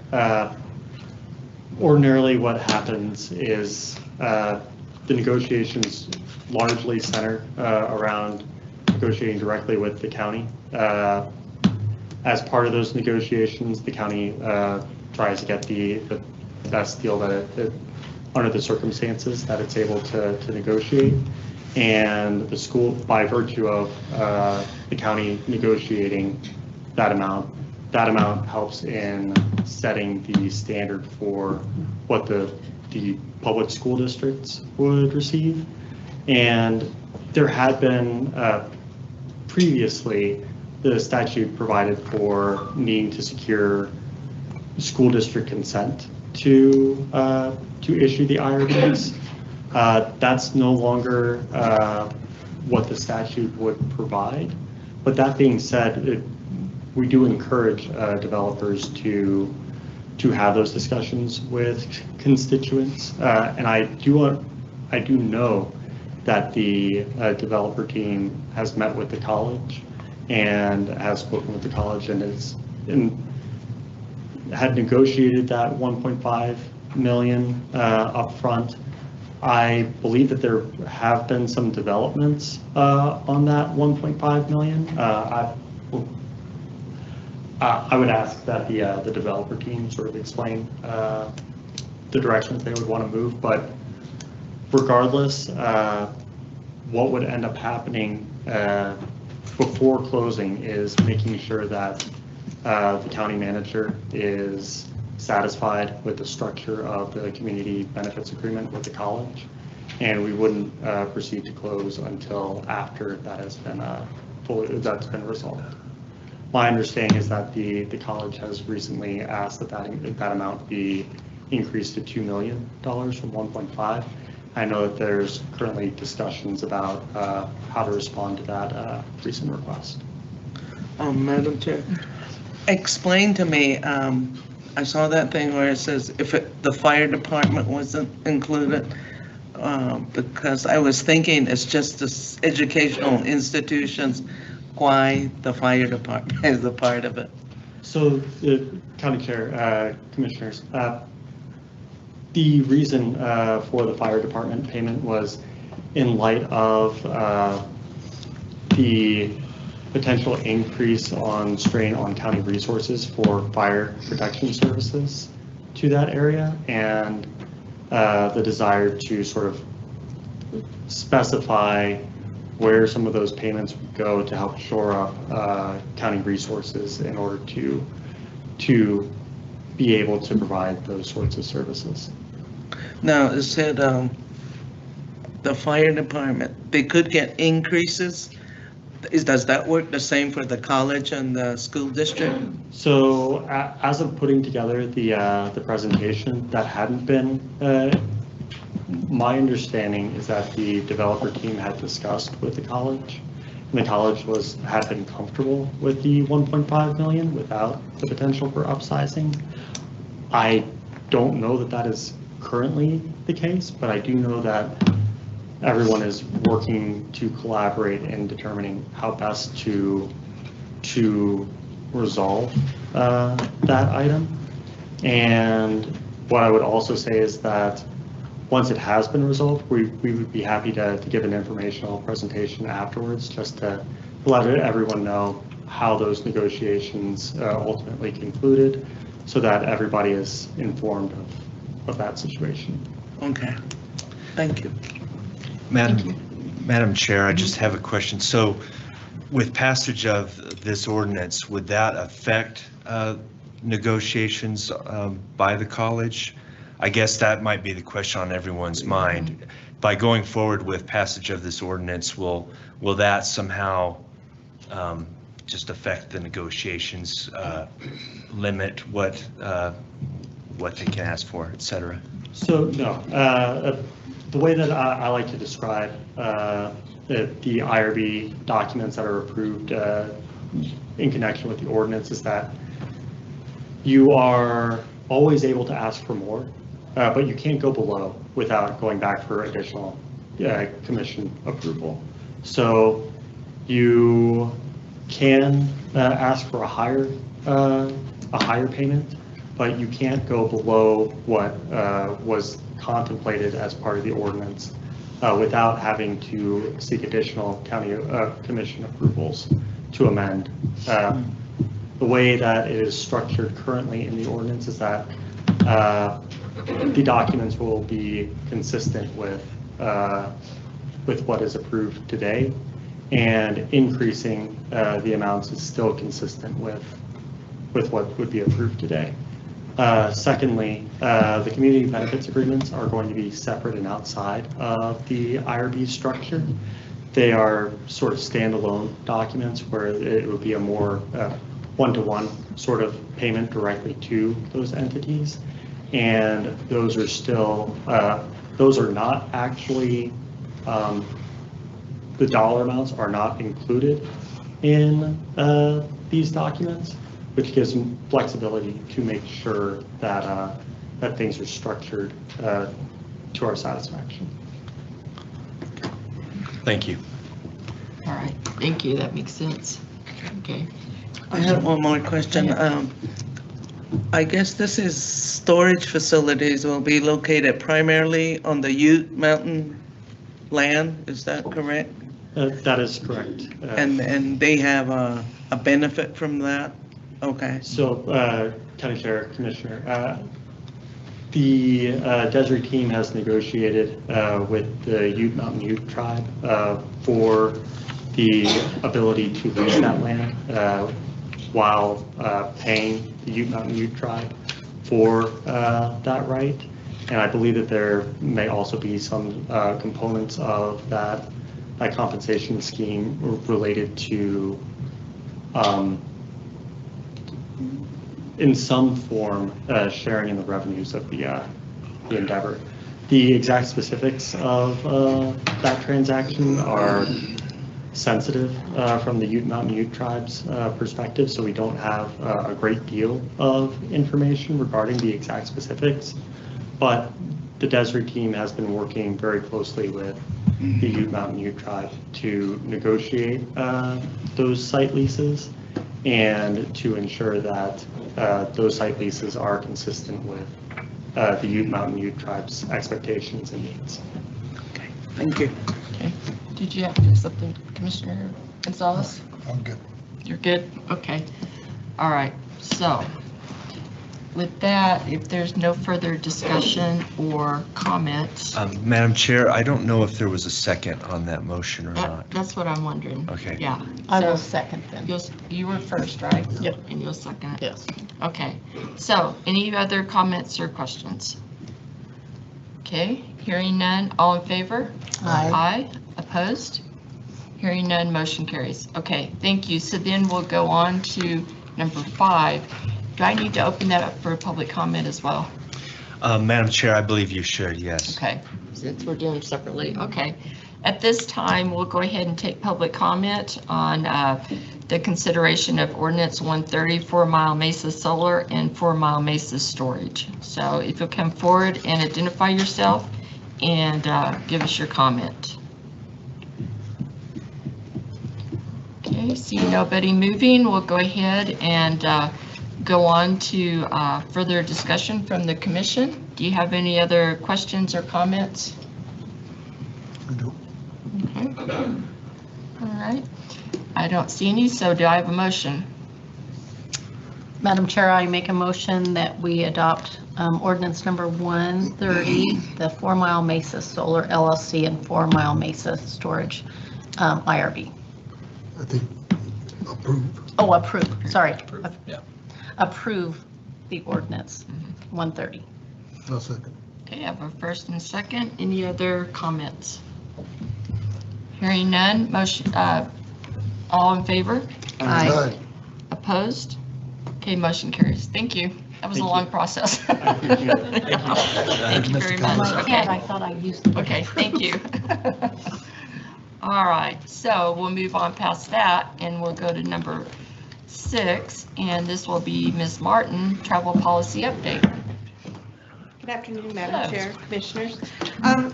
ordinarily what happens is the negotiations largely center around negotiating directly with the county. As part of those negotiations, the county tries to get the best deal that it under the circumstances that it's able to negotiate. And the school, by virtue of the county negotiating that amount helps in setting the standard for what the public school districts would receive. And there had been previously, the statute provided for needing to secure school district consent to issue the IRBs. That's no longer what the statute would provide. But that being said, we do encourage developers to have those discussions with constituents, and I do know that the developer team has met with the college and has spoken with the college and had negotiated that 1.5 million upfront. I believe that there have been some developments on that 1.5 million. I would ask that the developer team sort of explain the directions they would want to move, but regardless, what would end up happening before closing is making sure that the county manager is satisfied with the structure of the community benefits agreement with the college, and we wouldn't proceed to close until after that has been that's been resolved. My understanding is that the college has recently asked that amount be increased to $2 million from 1.5. I know that there's currently discussions about how to respond to that recent request. Madam Chair, explain to me, I saw that thing where it says if the fire department wasn't included, because I was thinking it's just the educational institutions, why the fire department is a part of it. So, County Chair, Commissioners, the reason for the fire department payment was in light of the potential increase on strain on county resources for fire protection services to that area, and the desire to sort of specify where some of those payments would go to help shore up county resources in order to be able to provide those sorts of services. Now, it said the fire department, they could get increases. Does that work the same for the college and the school district? So as of putting together the presentation, that hadn't been, my understanding is that the developer team had discussed with the college, and the college had been comfortable with the 1.5 million without the potential for upsizing. I don't know that that is currently the case, but I do know that everyone is working to collaborate in determining how best to resolve that item. And what I would also say is that once it has been resolved, we would be happy to give an informational presentation afterwards, just to let everyone know how those negotiations ultimately concluded, so that everybody is informed of that situation. Okay, thank you. Madam Chair, I just have a question. So with passage of this ordinance, would that affect negotiations by the college? I guess that might be the question on everyone's mind. By going forward with passage of this ordinance, will that somehow just affect the negotiations, limit what they can ask for, et cetera? So no, the way that I like to describe the IRB documents that are approved in connection with the ordinance is that you are always able to ask for more, but you can't go below without going back for additional commission approval. So you can ask for a higher payment, but you can't go below what was contemplated as part of the ordinance without having to seek additional county commission approvals to amend. The way that it is structured currently in the ordinance is that the documents will be consistent with what is approved today, and increasing the amounts is still consistent with what would be approved today. Secondly, the community benefits agreements are going to be separate and outside of the IRB structure. They are sort of standalone documents where it would be a more one-to-one sort of payment directly to those entities. And those are still, those are not actually, the dollar amounts are not included in these documents, which gives them flexibility to make sure that that things are structured to our satisfaction. Thank you. All right, thank you, that makes sense. Okay. I have one more question. I guess this is storage facilities will be located primarily on the Ute Mountain land, is that correct? That is correct. And they have a benefit from that? Okay. So, County Chair, Commissioner, the Desert team has negotiated with the Ute Mountain Ute tribe for the ability to lease that land while paying the Ute Mountain Ute tribe for that right. And I believe that there may also be some components of that compensation scheme related to, in some form, sharing in the revenues of the endeavor. The exact specifics of that transaction are sensitive from the Ute Mountain Ute tribe's perspective, so we don't have a great deal of information regarding the exact specifics. But the Desert team has been working very closely with the Ute Mountain Ute tribe to negotiate those site leases and to ensure that those site leases are consistent with the Ute Mountain Ute tribe's expectations and needs. Okay, thank you. Okay. Did you have to do something, Commissioner Gonzalez? I'm good. You're good? Okay. All right. So with that, if there's no further discussion or comments. Madam Chair, I don't know if there was a second on that motion or not. That's what I'm wondering. Okay. Yeah. I will So second then. you were first, right? Yep. And you'll second it? Yes. Okay. So any other comments or questions? Okay. Hearing none. All in favor? Aye. Aye. Opposed? Hearing none, motion carries. Okay, thank you. So then we'll go on to number 5. Do I need to open that up for public comment as well? Madam Chair, I believe you should, yes. Okay, since we're doing them separately. Okay. At this time, we'll go ahead and take public comment on the consideration of ordinance 130, 4 Mile Mesa Solar and 4 Mile Mesa Storage. So if you'll come forward and identify yourself and give us your comment. Okay, see nobody moving, we'll go ahead and go on to further discussion from the commission. Do you have any other questions or comments? I do. Okay. All right. I don't see any, so do I have a motion? Madam Chair, I make a motion that we adopt ordinance number 130, the 4 Mile Mesa Solar LLC and 4 Mile Mesa Storage IRB. I think approve. Oh, approve, sorry. Yeah. Approve the ordinance 130. I'll second. Okay, I have a first and second. Any other comments? Hearing none, motion, all in favor? Aye. Opposed? Okay, motion carries. Thank you. That was a Thank long you. process. I appreciate it. Thank you. Thank you very much. I Okay, thought I used it. okay, thank you. All right, so we'll move on past that and we'll go to number 6, and this will be Ms. Martin, travel policy update. Good afternoon, Madam Hello. Chair, Commissioners.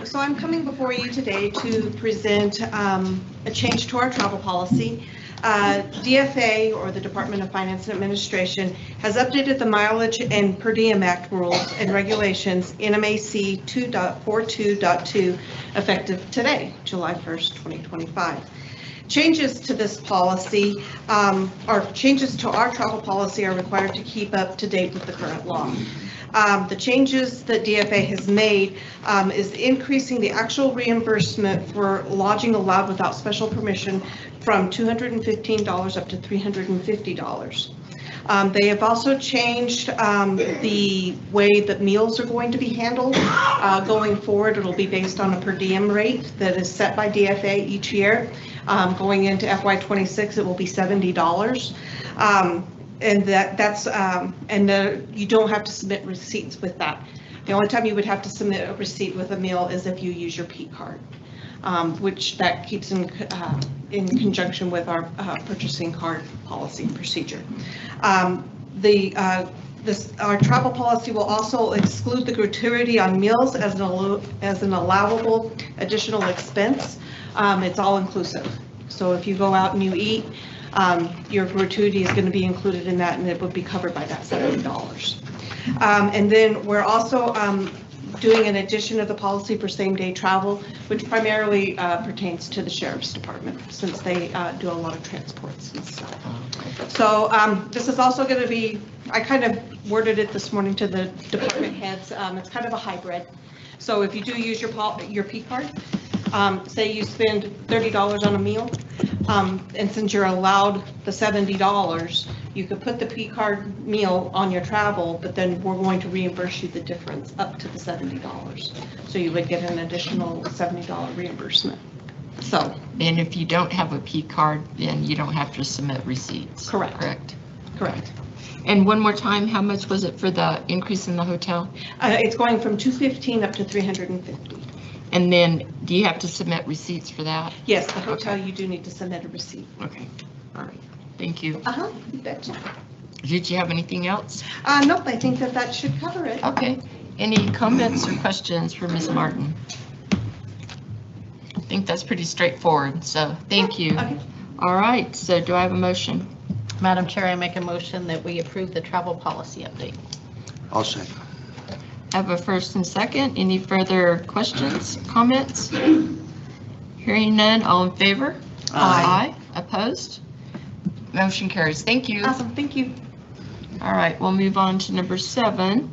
So I'm coming before you today to present a change to our travel policy. DFA, or the Department of Finance and Administration, has updated the Mileage and Per Diem Act rules and regulations NMAC 2.42.2 effective today, July 1st, 2025. Changes to this policy, or changes to our travel policy, are required to keep up to date with the current law. The changes that DFA has made is increasing the actual reimbursement for lodging allowed without special permission from $215 up to $350. They have also changed the way that meals are going to be handled. Going forward, it'll be based on a per diem rate that is set by DFA each year. Going into FY26, it will be $70. And you don't have to submit receipts with that. The only time you would have to submit a receipt with a meal is if you use your P card, which that keeps in conjunction with our purchasing card policy and procedure. Our travel policy will also exclude the gratuity on meals as an allowable additional expense. It's all inclusive. So if you go out and you eat, your gratuity is going to be included in that, and it would be covered by that $70. And then we're also doing an addition of the policy for same-day travel, which primarily pertains to the Sheriff's Department, since they do a lot of transports and stuff. So this is also going to be, I kind of worded it this morning to the department heads. It's kind of a hybrid. So if you do use your P card, say you spend $30 on a meal, and since you're allowed the $70, you could put the P card meal on your travel, but then we're going to reimburse you the difference up to the $70. So you would get an additional $70 reimbursement. So. And if you don't have a P card, then you don't have to submit receipts. Correct. Correct. Correct. And one more time, how much was it for the increase in the hotel? It's going from $215 up to $350. And then do you have to submit receipts for that? Yes, the hotel, you do need to submit a receipt. Okay. All right. Thank you. You betcha. Did you have anything else? Nope, I think that should cover it. Okay. Any comments or questions for Ms. Martin? I think that's pretty straightforward, so thank you. Okay. All right, so do I have a motion? Madam Chair, I make a motion that we approve the travel policy update. I'll second. I have a first and second. Any further questions, comments? Hearing none, all in favor? Aye. Opposed? Motion carries. Thank you. Awesome, thank you. All right, we'll move on to number 7.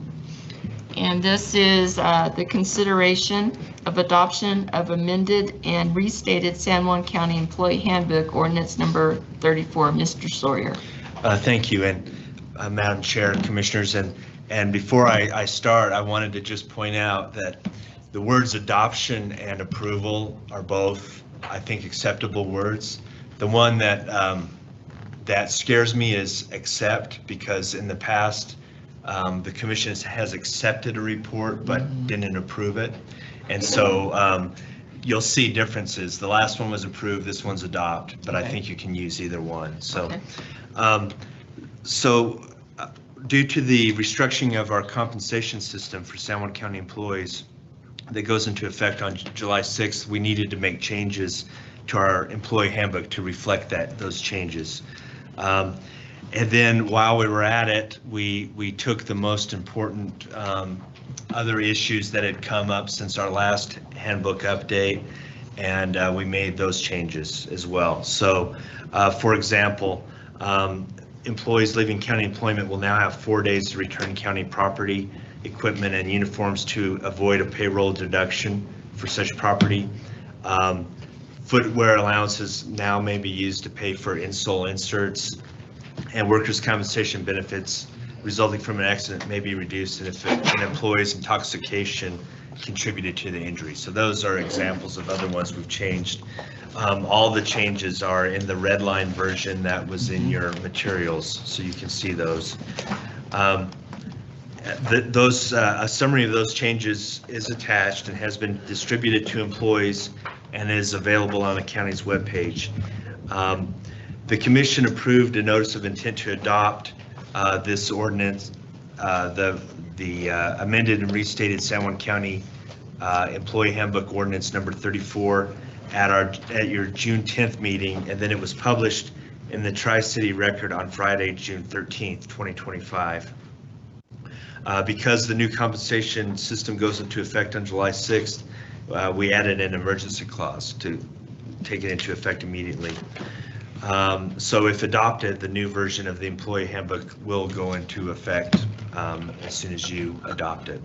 And this is the consideration of adoption of amended and restated San Juan County Employee Handbook Ordinance number 34. Mr. Sawyer. Thank you, and Madam Chair, Commissioners, and before I start, I wanted to just point out that the words adoption and approval are both, I think, acceptable words. The one that that scares me is accept, because in the past, the commission has accepted a report but didn't approve it. And so you'll see differences. The last one was approved, this one's adopt, but I think you can use either one. So, due to the restructuring of our compensation system for San Juan County employees that goes into effect on July 6th, we needed to make changes to our employee handbook to reflect those changes. And then while we were at it, we took the most important other issues that had come up since our last handbook update, and we made those changes as well. So, for example, employees leaving county employment will now have 4 days to return county property, equipment, and uniforms to avoid a payroll deduction for such property. Footwear allowances now may be used to pay for insole inserts, and workers' compensation benefits resulting from an accident may be reduced if an employee's intoxication contributed to the injury. So those are examples of other ones we've changed. All the changes are in the red line version that was in your materials, so you can see those. A summary of those changes is attached and has been distributed to employees and is available on the county's webpage. The commission approved a notice of intent to adopt this ordinance, the amended and restated San Juan County Employee Handbook Ordinance number 34 at your June 10th meeting, and then it was published in the Tri-City Record on Friday, June 13th, 2025. Because the new compensation system goes into effect on July 6th, we added an emergency clause to take it into effect immediately. So if adopted, the new version of the employee handbook will go into effect as soon as you adopt it.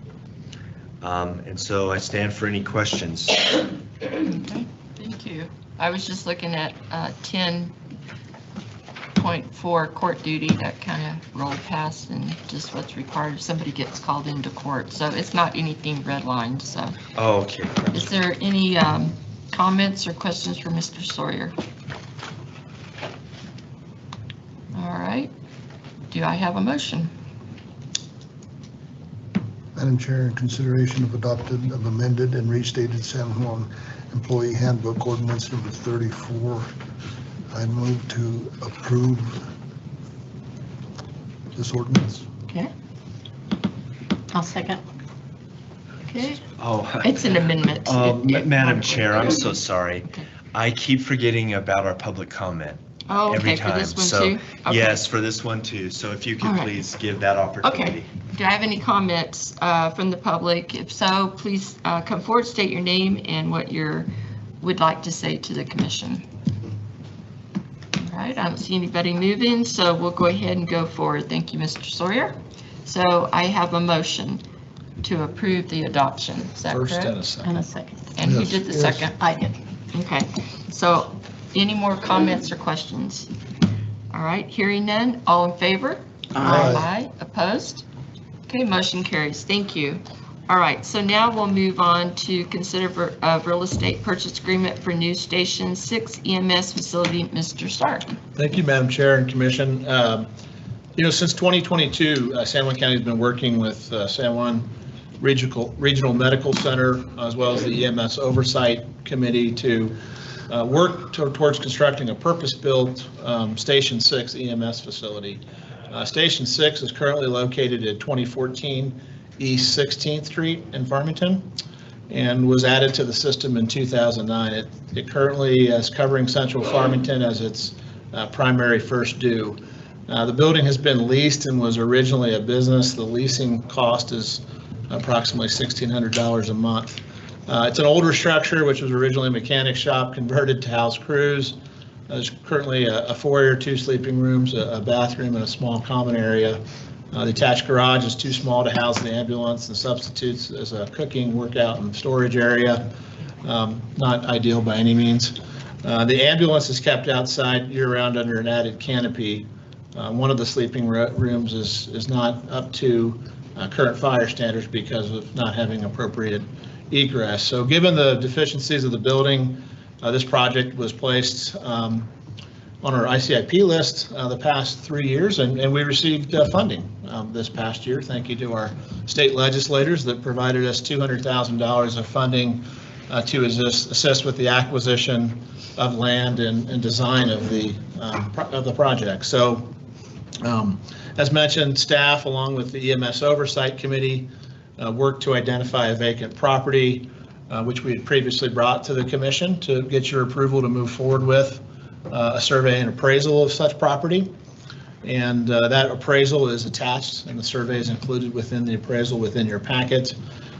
And so I stand for any questions. Okay, thank you. I was just looking at 10.4 court duty that kind of rolled past, and just what's required if somebody gets called into court. So it's not anything redlined, so. Oh, okay. Is there any comments or questions for Mr. Sawyer? All right. Do I have a motion? Madam Chair, in consideration of amended and restated San Juan Employee Handbook Ordinance number 34, I move to approve this ordinance. Okay. I'll second. Okay. Oh, It's an amendment. Madam Chair, I'm so sorry. I keep forgetting about our public comment. Oh, Every okay, for time. this one So, too? Okay. yes, for this one too. So if you could All right. please give that opportunity. Okay. Do I have any comments from the public? If so, please come forward, state your name and what you would like to say to the commission. All right, I don't see anybody moving, so we'll go ahead and go forward. Thank you, Mr. Sawyer. So I have a motion to approve the adoption. Is that First correct? and a second. And a second. And who Yes, did the yes. second? I did. Okay, so any more comments or questions? All right, hearing none, all in favor? Aye. Opposed? Okay, motion carries. Thank you. All right, so now we'll move on to consider a real estate purchase agreement for new Station 6 EMS facility. Mr. Stark. Thank you, Madam Chair and Commission. Since 2022, San Juan County has been working with San Juan Regional Medical Center, as well as the EMS Oversight Committee, to work towards constructing a purpose-built Station 6 EMS facility. Station 6 is currently located at 2014 East 16th Street in Farmington, and was added to the system in 2009. It currently is covering central Farmington as its primary first due. The building has been leased and was originally a business. The leasing cost is approximately $1,600 a month. It's an older structure, which was originally a mechanic shop converted to house crews. There's currently a foyer, 2 sleeping rooms, a bathroom, and a small common area. The attached garage is too small to house the ambulance and substitutes as a cooking, workout, and storage area. Not ideal by any means. The ambulance is kept outside year-round under an added canopy. One of the sleeping rooms is not up to current fire standards because of not having appropriate egress. So given the deficiencies of the building, this project was placed on our ICIP list the past 3 years, and we received funding this past year. Thank you to our state legislators that provided us $200,000 of funding to assist with the acquisition of land and design of the project. So, as mentioned, staff, along with the EMS Oversight Committee, worked to identify a vacant property, which we had previously brought to the commission to get your approval to move forward with a survey and appraisal of such property. And that appraisal is attached, and the survey is included within the appraisal within your packet.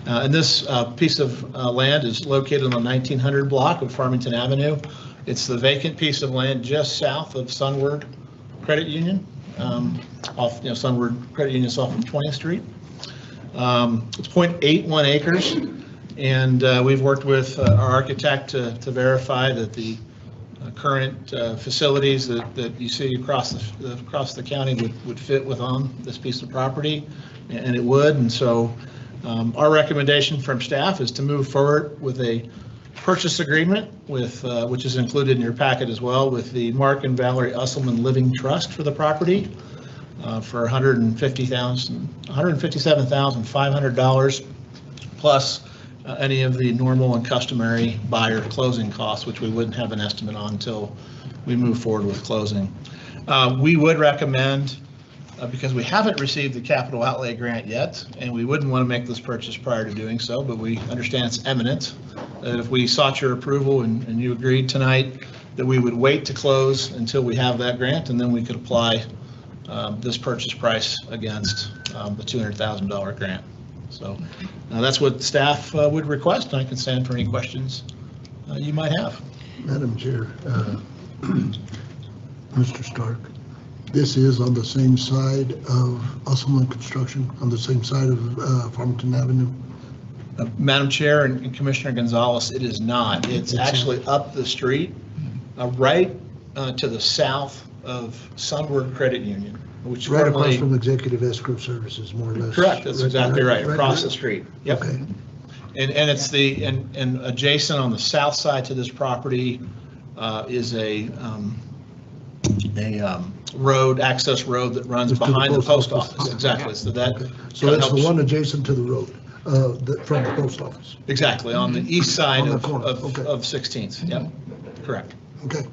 And this piece of land is located on the 1900 block of Farmington Avenue. It's the vacant piece of land just south of Sunward Credit Union, Sunward Credit Union is off of 20th Street. It's 0.81 acres, and we've worked with our architect to verify that the current facilities that you see across the county would fit within this piece of property, and it would. And so our recommendation from staff is to move forward with a purchase agreement with which is included in your packet as well, with the Mark and Valerie Usselman Living Trust for the property for $157,500 plus any of the normal and customary buyer closing costs, which we wouldn't have an estimate on until we move forward with closing. We would recommend, because we haven't received the capital outlay grant yet, and we wouldn't want to make this purchase prior to doing so, but we understand it's imminent, that if we sought your approval and you agreed tonight, that we would wait to close until we have that grant, and then we could apply this purchase price against the $200,000 grant. So that's what staff would request, and I can stand for any questions you might have. Madam Chair, Mr. Stark, this is on the same side of Usselman Construction, on the same side of Farmington Avenue? Madam Chair and Commissioner Gonzalez, it is not. It's actually up the street, right to the south of Sunward Credit Union, which Right currently, across from Executive Escrow Services, more or less. correct, that's exactly right, across the street. Yep. Okay. And it's and adjacent on the south side to this property is a road, access road that runs Just to the behind the post post office. office. Exactly. So that So that's the helps. one adjacent to the road, from the post office. Exactly, on the east side On the of corner, okay. 16th. Yep, correct. Okay.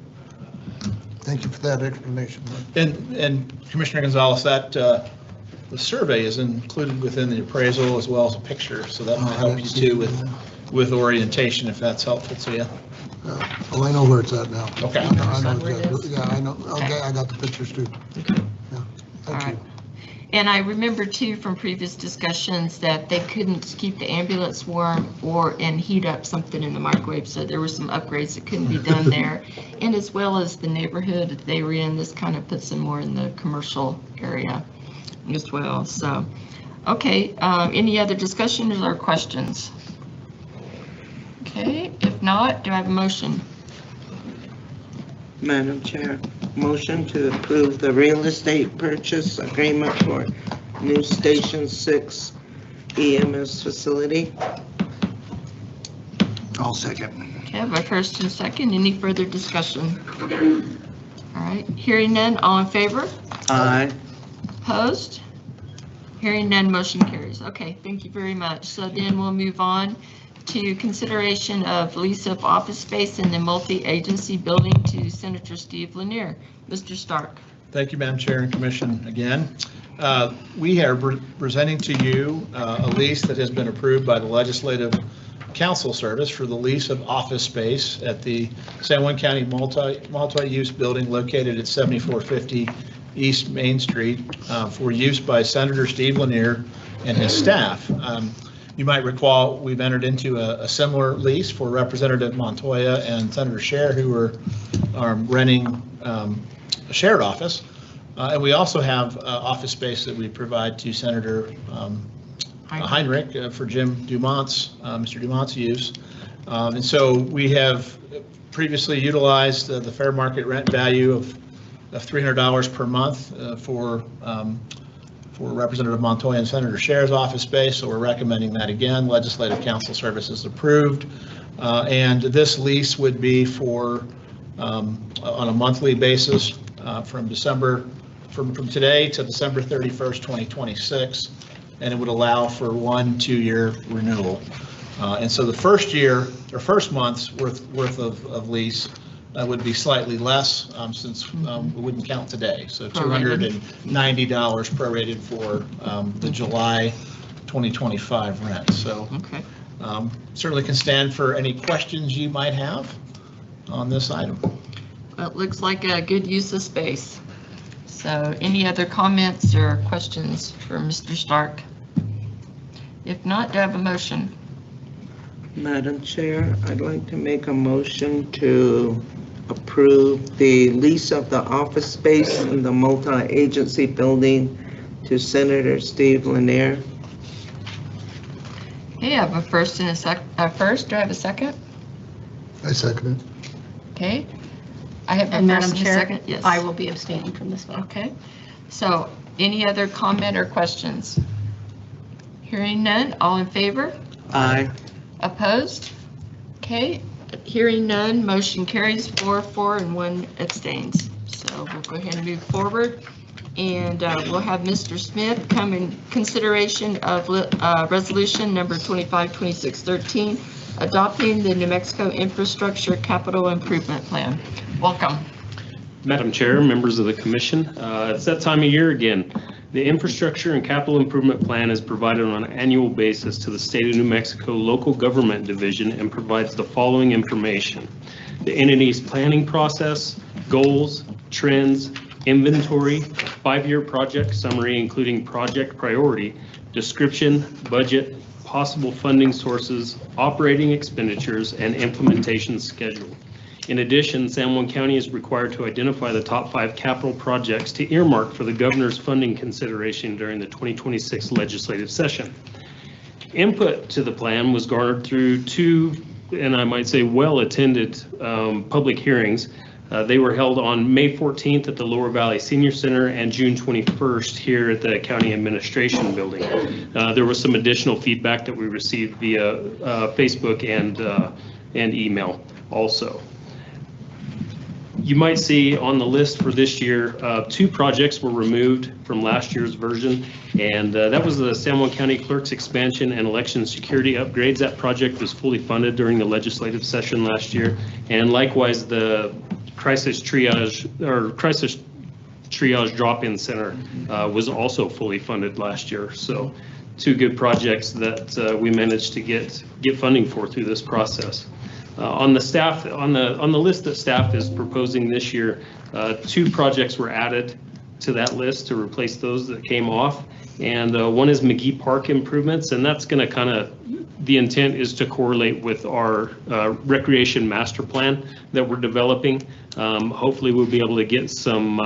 Thank you for that explanation. And Commissioner Gonzalez, that the survey is included within the appraisal as well as a picture, so that might help you too with orientation, if that's helpful to you. Oh, I know where it's at now. Okay. I know exactly. Yeah, I know. Okay, I got the pictures too. Yeah, All thank right. you. And I remember too from previous discussions that they couldn't keep the ambulance warm and heat up something in the microwave, so there were some upgrades that couldn't be done there. And as well as the neighborhood that they were in, this kind of puts them more in the commercial area as well. So, okay, any other discussions or questions? Okay, if not, do I have a motion? Madam Chair, motion to approve the real estate purchase agreement for new Station 6 EMS facility. I'll second. Okay, I have a first and second. Any further discussion? All right, hearing none, all in favor? Aye. Opposed? Hearing none, motion carries. Okay, thank you very much. So then we'll move on to consideration of lease of office space in the multi-agency building to Senator Steve Lanier. Mr. Stark. Thank you, Madam Chair and Commission, again. We are presenting to you a lease that has been approved by the Legislative Council Service for the lease of office space at the San Juan County multi-use building located at 7450 East Main Street for use by Senator Steve Lanier and his staff. You might recall we've entered into a similar lease for Representative Montoya and Senator Scher, who are renting a shared office. And we also have office space that we provide to Senator Heinrich for Mr. Dumont's use. And so we have previously utilized the fair market rent value of $300 per month for Representative Montoya and Senator Scher's office space, so we're recommending that again. Legislative Council Services approved. And this lease would be for, on a monthly basis from today to December 31st, 2026, and it would allow for 1 2-year renewal. And so the first month's worth of lease would be slightly less since we wouldn't count today. So $290 prorated for the July 2025 rent. So certainly can stand for any questions you might have on this item. Well, it looks like a good use of space. So any other comments or questions for Mr. Stark? If not, do I have a motion? Madam Chair, I'd like to make a motion to approve the lease of the office space in the multi-agency building to Senator Steve Lanier. Okay, I have a first and a second. First, do I have a second? I second it. Okay. I have a And first Madam and a Chair, second. Yes. I will be abstaining from this vote. Okay. So any other comment or questions? Hearing none, all in favor? Aye. Opposed? Okay. Hearing none, motion carries 4-4 and 1 abstains. So we'll go ahead and move forward. And we'll have Mr. Smith come in consideration of resolution number 252613, adopting the New Mexico Infrastructure Capital Improvement Plan. Welcome. Madam Chair, members of the Commission, it's that time of year again. The Infrastructure and Capital Improvement Plan is provided on an annual basis to the State of New Mexico Local Government Division and provides the following information: the entity's planning process, goals, trends, inventory, 5-year project summary including project priority, description, budget, possible funding sources, operating expenditures, and implementation schedule. In addition, San Juan County is required to identify the top 5 capital projects to earmark for the governor's funding consideration during the 2026 legislative session. Input to the plan was garnered through 2, and I might say well-attended public hearings. They were held on May 14th at the Lower Valley Senior Center and June 21st here at the County Administration Building. There was some additional feedback that we received via Facebook and email also. You might see on the list for this year, 2 projects were removed from last year's version, and that was the San Juan County Clerk's expansion and election security upgrades. That project was fully funded during the legislative session last year, and likewise the crisis triage drop-in center was also fully funded last year. So 2 good projects that we managed to get funding for through this process. On the list that staff is proposing this year, 2 projects were added to that list to replace those that came off. And one is McGee Park improvements, and that's going to kind of, the intent is to correlate with our recreation master plan that we're developing. Hopefully we'll be able to get some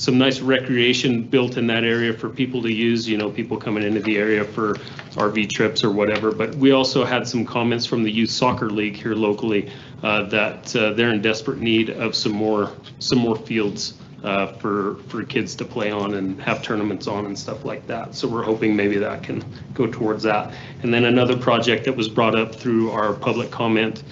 nice recreation built in that area for people to use, you know, people coming into the area for RV trips or whatever. But we also had some comments from the Youth Soccer League here locally that they're in desperate need of some more fields for kids to play on and have tournaments on and stuff like that. So we're hoping maybe that can go towards that. And then another project that was brought up through our public comment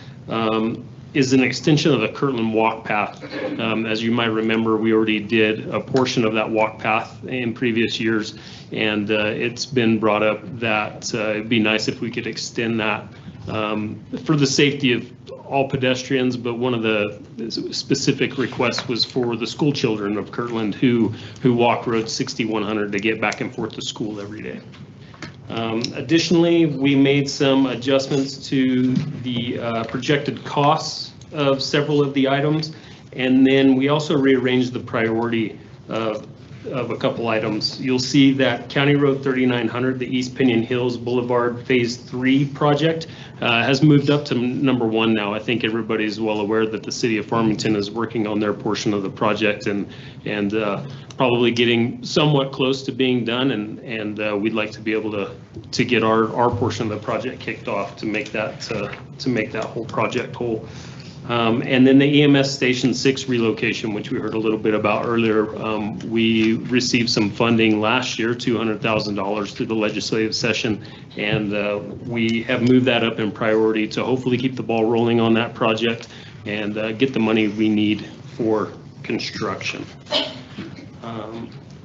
is an extension of the Kirtland walk path. As you might remember, we already did a portion of that walk path in previous years, and it's been brought up that it'd be nice if we could extend that for the safety of all pedestrians, but one of the specific requests was for the school children of Kirtland who walk Road 6100 to get back and forth to school every day. Additionally, we made some adjustments to the projected costs of several of the items, and then we also rearranged the priority of a couple items. You'll see that County Road 3900, the East Pinion Hills Boulevard Phase 3 project has moved up to number 1 now. I think everybody's well aware that the city of Farmington is working on their portion of the project and probably getting somewhat close to being done, and we'd like to be able to get our portion of the project kicked off to make that whole project whole. And then the EMS Station 6 relocation, which we heard a little bit about earlier, we received some funding last year, $200,000 through the legislative session, and we have moved that up in priority to hopefully keep the ball rolling on that project and get the money we need for construction.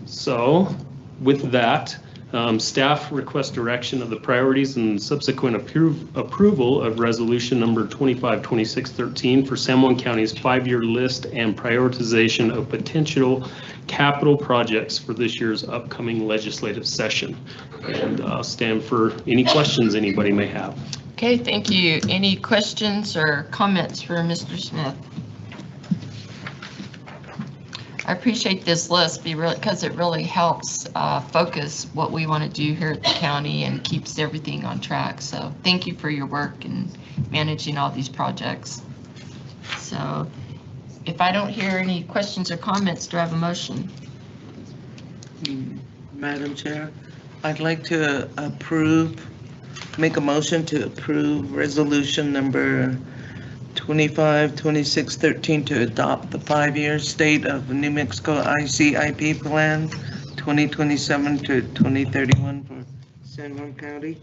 So with that, staff request direction of the priorities and subsequent approval of resolution number 252613 for San Juan County's 5-year list and prioritization of potential capital projects for this year's upcoming legislative session. And I'll stand for any questions anybody may have. Okay, thank you. Any questions or comments for Mr. Smith? I appreciate this list because it really helps focus what we want to do here at the county and keeps everything on track. So thank you for your work in managing all these projects. So if I don't hear any questions or comments, do I have a motion? Madam Chair, I'd like to make a motion to approve resolution number 252613 to adopt the 5-year State of New Mexico ICIP Plan 2027 to 2031 for San Juan County.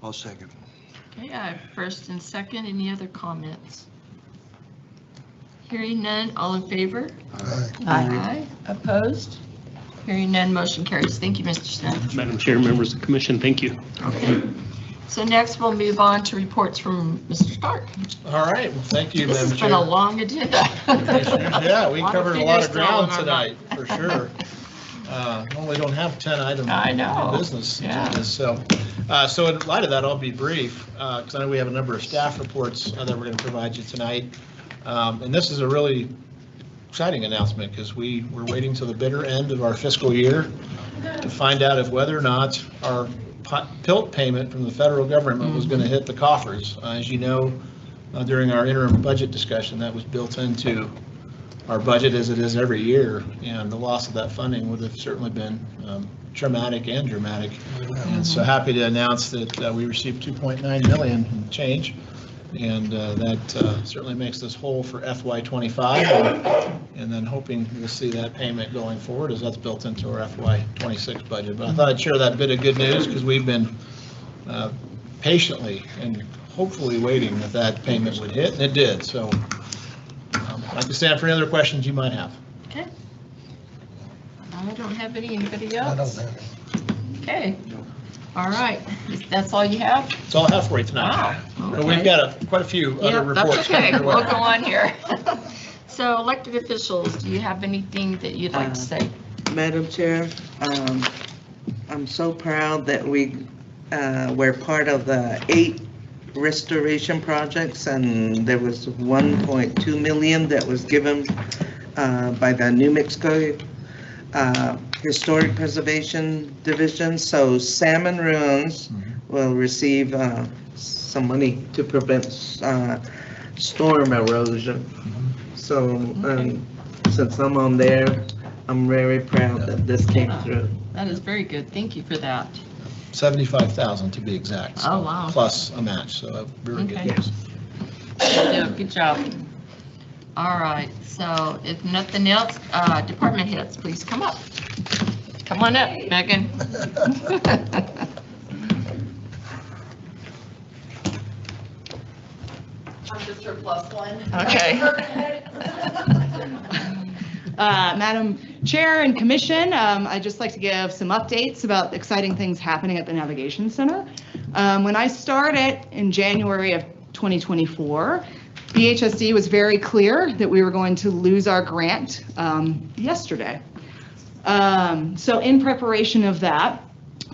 I'll second. Okay, I have first and second. Any other comments? Hearing none, all in favor? Aye. Aye. Opposed? Hearing none, motion carries. Thank you, Mr. Smith. Madam Chair, members of the commission, thank you. Okay. So next we'll move on to reports from Mr. Stark. All right, well, thank you, This Madam has Chair. been a long agenda. Yeah, we covered a lot of ground fingers tonight, for sure. Only don't have 10 items I know. in business Yeah. agendas, so in light of that, I'll be brief, because I know we have a number of staff reports that we're going to provide you tonight. And this is a really exciting announcement, because we're waiting till the bitter end of our fiscal year to find out if whether or not our PILT payment from the federal government was going to hit the coffers. As you know, during our interim budget discussion, that was built into our budget as it is every year, and the loss of that funding would have certainly been traumatic and dramatic. And so happy to announce that we received 2.9 million and change, and that certainly makes us whole for FY25, and then hoping we'll see that payment going forward as that's built into our FY26 budget. But I thought I'd share that bit of good news because we've been patiently and hopefully waiting that payment would hit, and it did. So I'd like to stand for any other questions you might have. Okay. I don't have any. Anybody I else? don't have it. Okay. All right. That's all you have? That's all I have for you tonight. Wow. But we've got quite a few other reports. That's okay. coming your way. We'll go on here. So elected officials, do you have anything that you'd like to say? Madam Chair, I'm so proud that we're part of the 8 restoration projects, and there was 1.2 million that was given by the New Mexico Historic Preservation Division. So Salmon Ruins will receive some money to prevent storm erosion. So since I'm on there, I'm very proud that this came through. That is very good. Thank you for that. 75,000 to be exact. So Oh, wow. Plus a match, so very good Okay. news. Good job. All right, so if nothing else, department heads, please come up. Come on up, Megan. I'm just her plus one. Okay. Madam Chair and Commission, I'd just like to give some updates about exciting things happening at the Navigation Center. When I started in January of 2024, BHSD was very clear that we were going to lose our grant yesterday. So in preparation of that,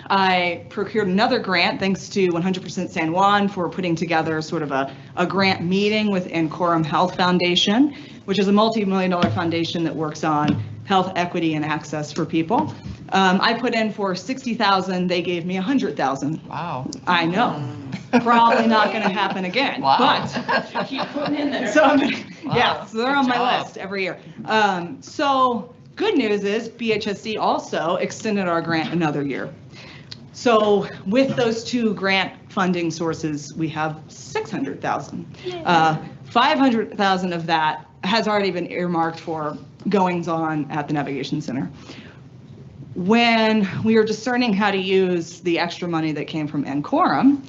I procured another grant thanks to 100% San Juan for putting together sort of a grant meeting with Quorum Health Foundation, which is a multi-million-dollar foundation that works on health equity and access for people. I put in for $60,000, they gave me $100,000. Wow. I know, probably not going to happen again. Wow. But Keep putting in there. so yeah, Wow, so they're on good my job. list every year. So good news is BHSD also extended our grant another year. So with those two grant funding sources, we have $600,000. 500,000 of that has already been earmarked for goings on at the Navigation Center. When we were discerning how to use the extra money that came from Quorum,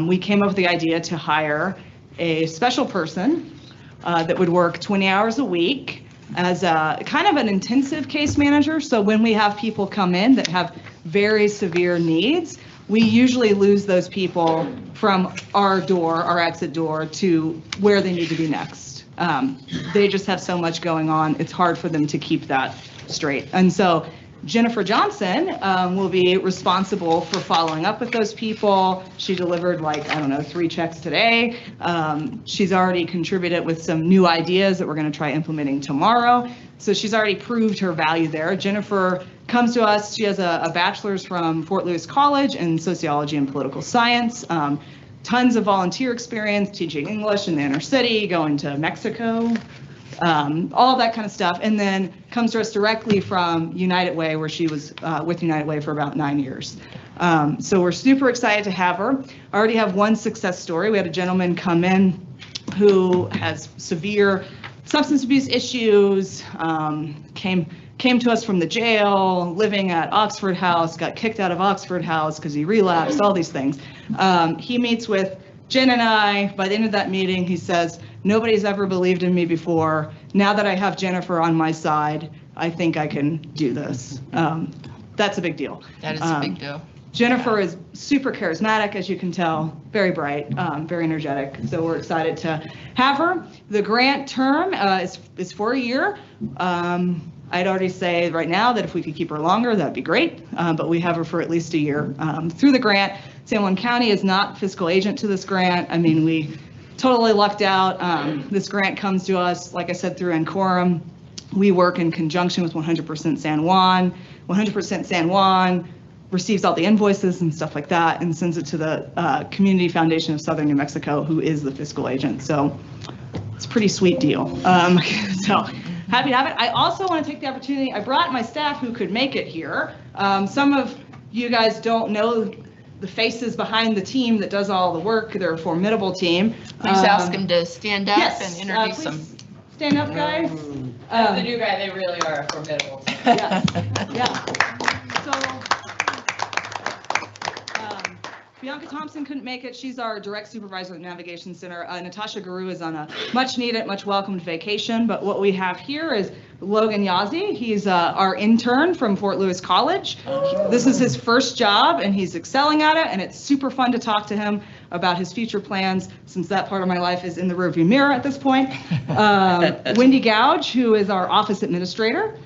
we came up with the idea to hire a special person that would work 20 hours a week as a kind of an intensive case manager. So when we have people come in that have very severe needs, we usually lose those people from our door, our exit door, to where they need to be next. They just have so much going on, it's hard for them to keep that straight. And so Jennifer Johnson will be responsible for following up with those people. She delivered 3 checks today. She's already contributed with some new ideas that we're going to try implementing tomorrow. So she's already proved her value there. Jennifer comes to us. She has a bachelor's from Fort Lewis College in sociology and political science. Tons of volunteer experience, teaching English in the inner city, going to Mexico, all of that kind of stuff, and then comes to us directly from United Way, where she was with United Way for about 9 years. So we're super excited to have her. I already have one success story. We had a gentleman come in who has severe substance abuse issues, came to us from the jail, living at Oxford House, got kicked out of Oxford House because he relapsed, all these things. He meets with Jen and I. By the end of that meeting, he says, nobody's ever believed in me before. Now that I have Jennifer on my side, I think I can do this. That's a big deal. That is a big deal. Jennifer is super charismatic, as you can tell, very bright, very energetic. So we're excited to have her. The grant term is for a year. I'd already say right now that if we could keep her longer, that'd be great. But we have her for at least a year through the grant. San Juan County is not fiscal agent to this grant. I mean, we totally lucked out. This grant comes to us, like I said, through Quorum. We work in conjunction with 100% San Juan. 100% San Juan receives all the invoices and stuff like that and sends it to the Community Foundation of Southern New Mexico, who is the fiscal agent. So it's a pretty sweet deal. So happy to have it. I also want to take the opportunity, I brought my staff who could make it here. Some of you guys don't know the faces behind the team that does all the work. They're a formidable team. Please ask them to stand up yes, and introduce them. Stand up, guys. As the new guy, they really are a formidable team. Yes, yeah. So, Bianca Thompson couldn't make it. She's our direct supervisor at the Navigation Center. Natasha Guru is on a much needed, much welcomed vacation. But what we have here is Logan Yazzie. He's our intern from Fort Lewis College. This is his first job and he's excelling at it. And it's super fun to talk to him about his future plans, since that part of my life is in the rearview mirror at this point. Wendy Gouge, who is our office administrator,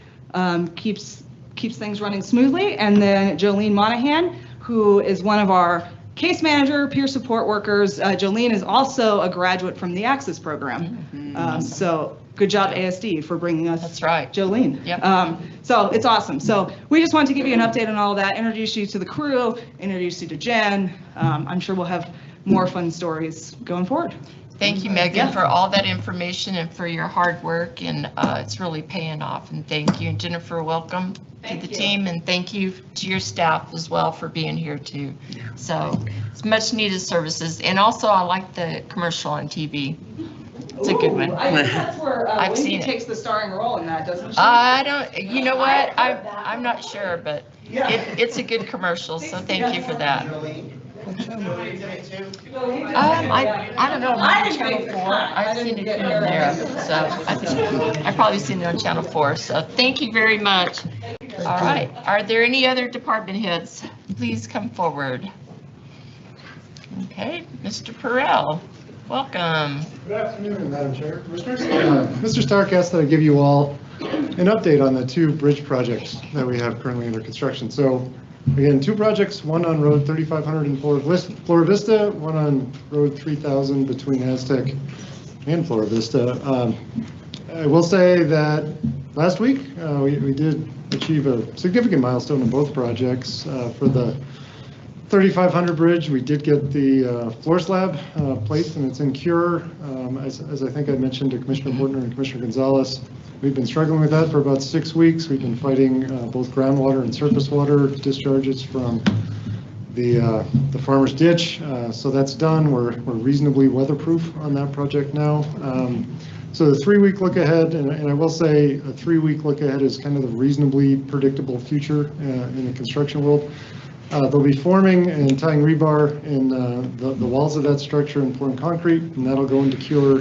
keeps things running smoothly. And then Jolene Monahan, who is one of our case manager, peer support workers. Jolene is also a graduate from the Access program. So good job ASD for bringing us. That's right. Jolene. Yep. So it's awesome. So we just wanted to give you an update on all of that, introduce you to the crew, introduce you to Jen. I'm sure we'll have more fun stories going forward. Thank you, Megan, for all that information and for your hard work, and it's really paying off, and thank you. And Jennifer, welcome to the team, and thank you to your staff as well for being here too. So it's much needed services, and also I like the commercial on TV. It's a good one. I think that's where I've Wendy seen it. takes the starring role in that, doesn't she? I don't, you know what, I'm not sure, but it's a good commercial, so thank you for that. I don't know, maybe Channel 4, I've seen it here and there, so I think I've probably seen it on Channel 4, so thank you very much. All right, are there any other department heads? Please come forward. Okay, Mr. Perrell, welcome. Good afternoon, Madam Chair, Commissioners. Mr. Stark asked that I give you all an update on the 2 bridge projects that we have currently under construction. So again, 2 projects, one on Road 3500 in Flora Vista, one on Road 3000 between Aztec and Flora Vista. I will say that last week we did achieve a significant milestone in both projects. For the 3500 bridge, we did get the floor slab placed and it's in cure. As I think I mentioned to Commissioner Bortner and Commissioner Gonzalez, we've been struggling with that for about 6 weeks. We've been fighting both groundwater and surface water discharges from the farmer's ditch. So that's done. We're reasonably weatherproof on that project now. So the 3-week look ahead, and I will say a 3-week look ahead is kind of the reasonably predictable future in the construction world. They'll be forming and tying rebar in the walls of that structure and pouring concrete, and that'll go into cure,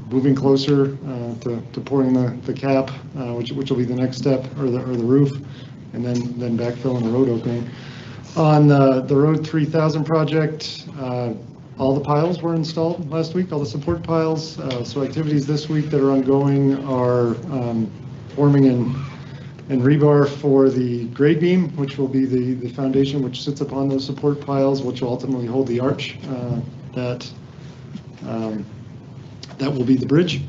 moving closer to pouring the cap, which will be the next step, or the roof, and then backfill and the road opening. On the Road 3000 project, all the piles were installed last week, all the support piles. So activities this week that are ongoing are forming and rebar for the grade beam, which will be the foundation which sits upon those support piles, which will ultimately hold the arch that will be the bridge.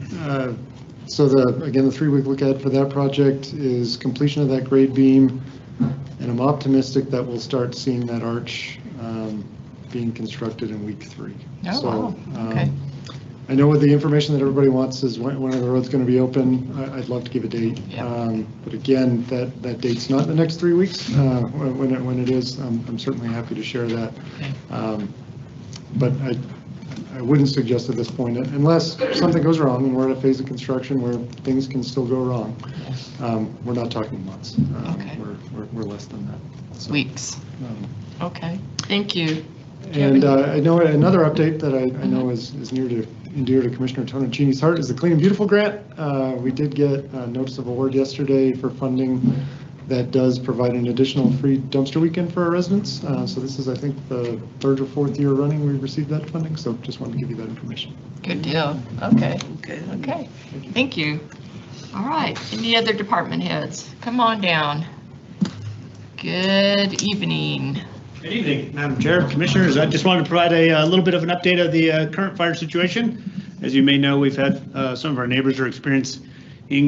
So again, the 3-week look ahead for that project is completion of that grade beam, and I'm optimistic that we'll start seeing that arch being constructed in week 3. Oh, so, wow. Okay. I know what the information that everybody wants is when are the roads going to be open. I'd love to give a date, but again, that date's not in the next 3 weeks. When it is, I'm certainly happy to share that. But I wouldn't suggest at this point, unless something goes wrong and we're at a phase of construction where things can still go wrong. We're not talking months. We're less than that. So, weeks. Okay, thank you. And I know another update that I know is near and dear to Commissioner Tononcini's heart is the Clean and Beautiful grant. We did get a notice of award yesterday for funding that does provide an additional free dumpster weekend for our residents. So this is, I think, the 3rd or 4th year running we've received that funding. So just wanted to give you that information. Good deal. Okay. Thank you. All right. Any other department heads? Come on down. Good evening. Good evening, Madam Chair, Commissioners. I just wanted to provide a little bit of an update of the current fire situation. As you may know, we've had some of our neighbors are experiencing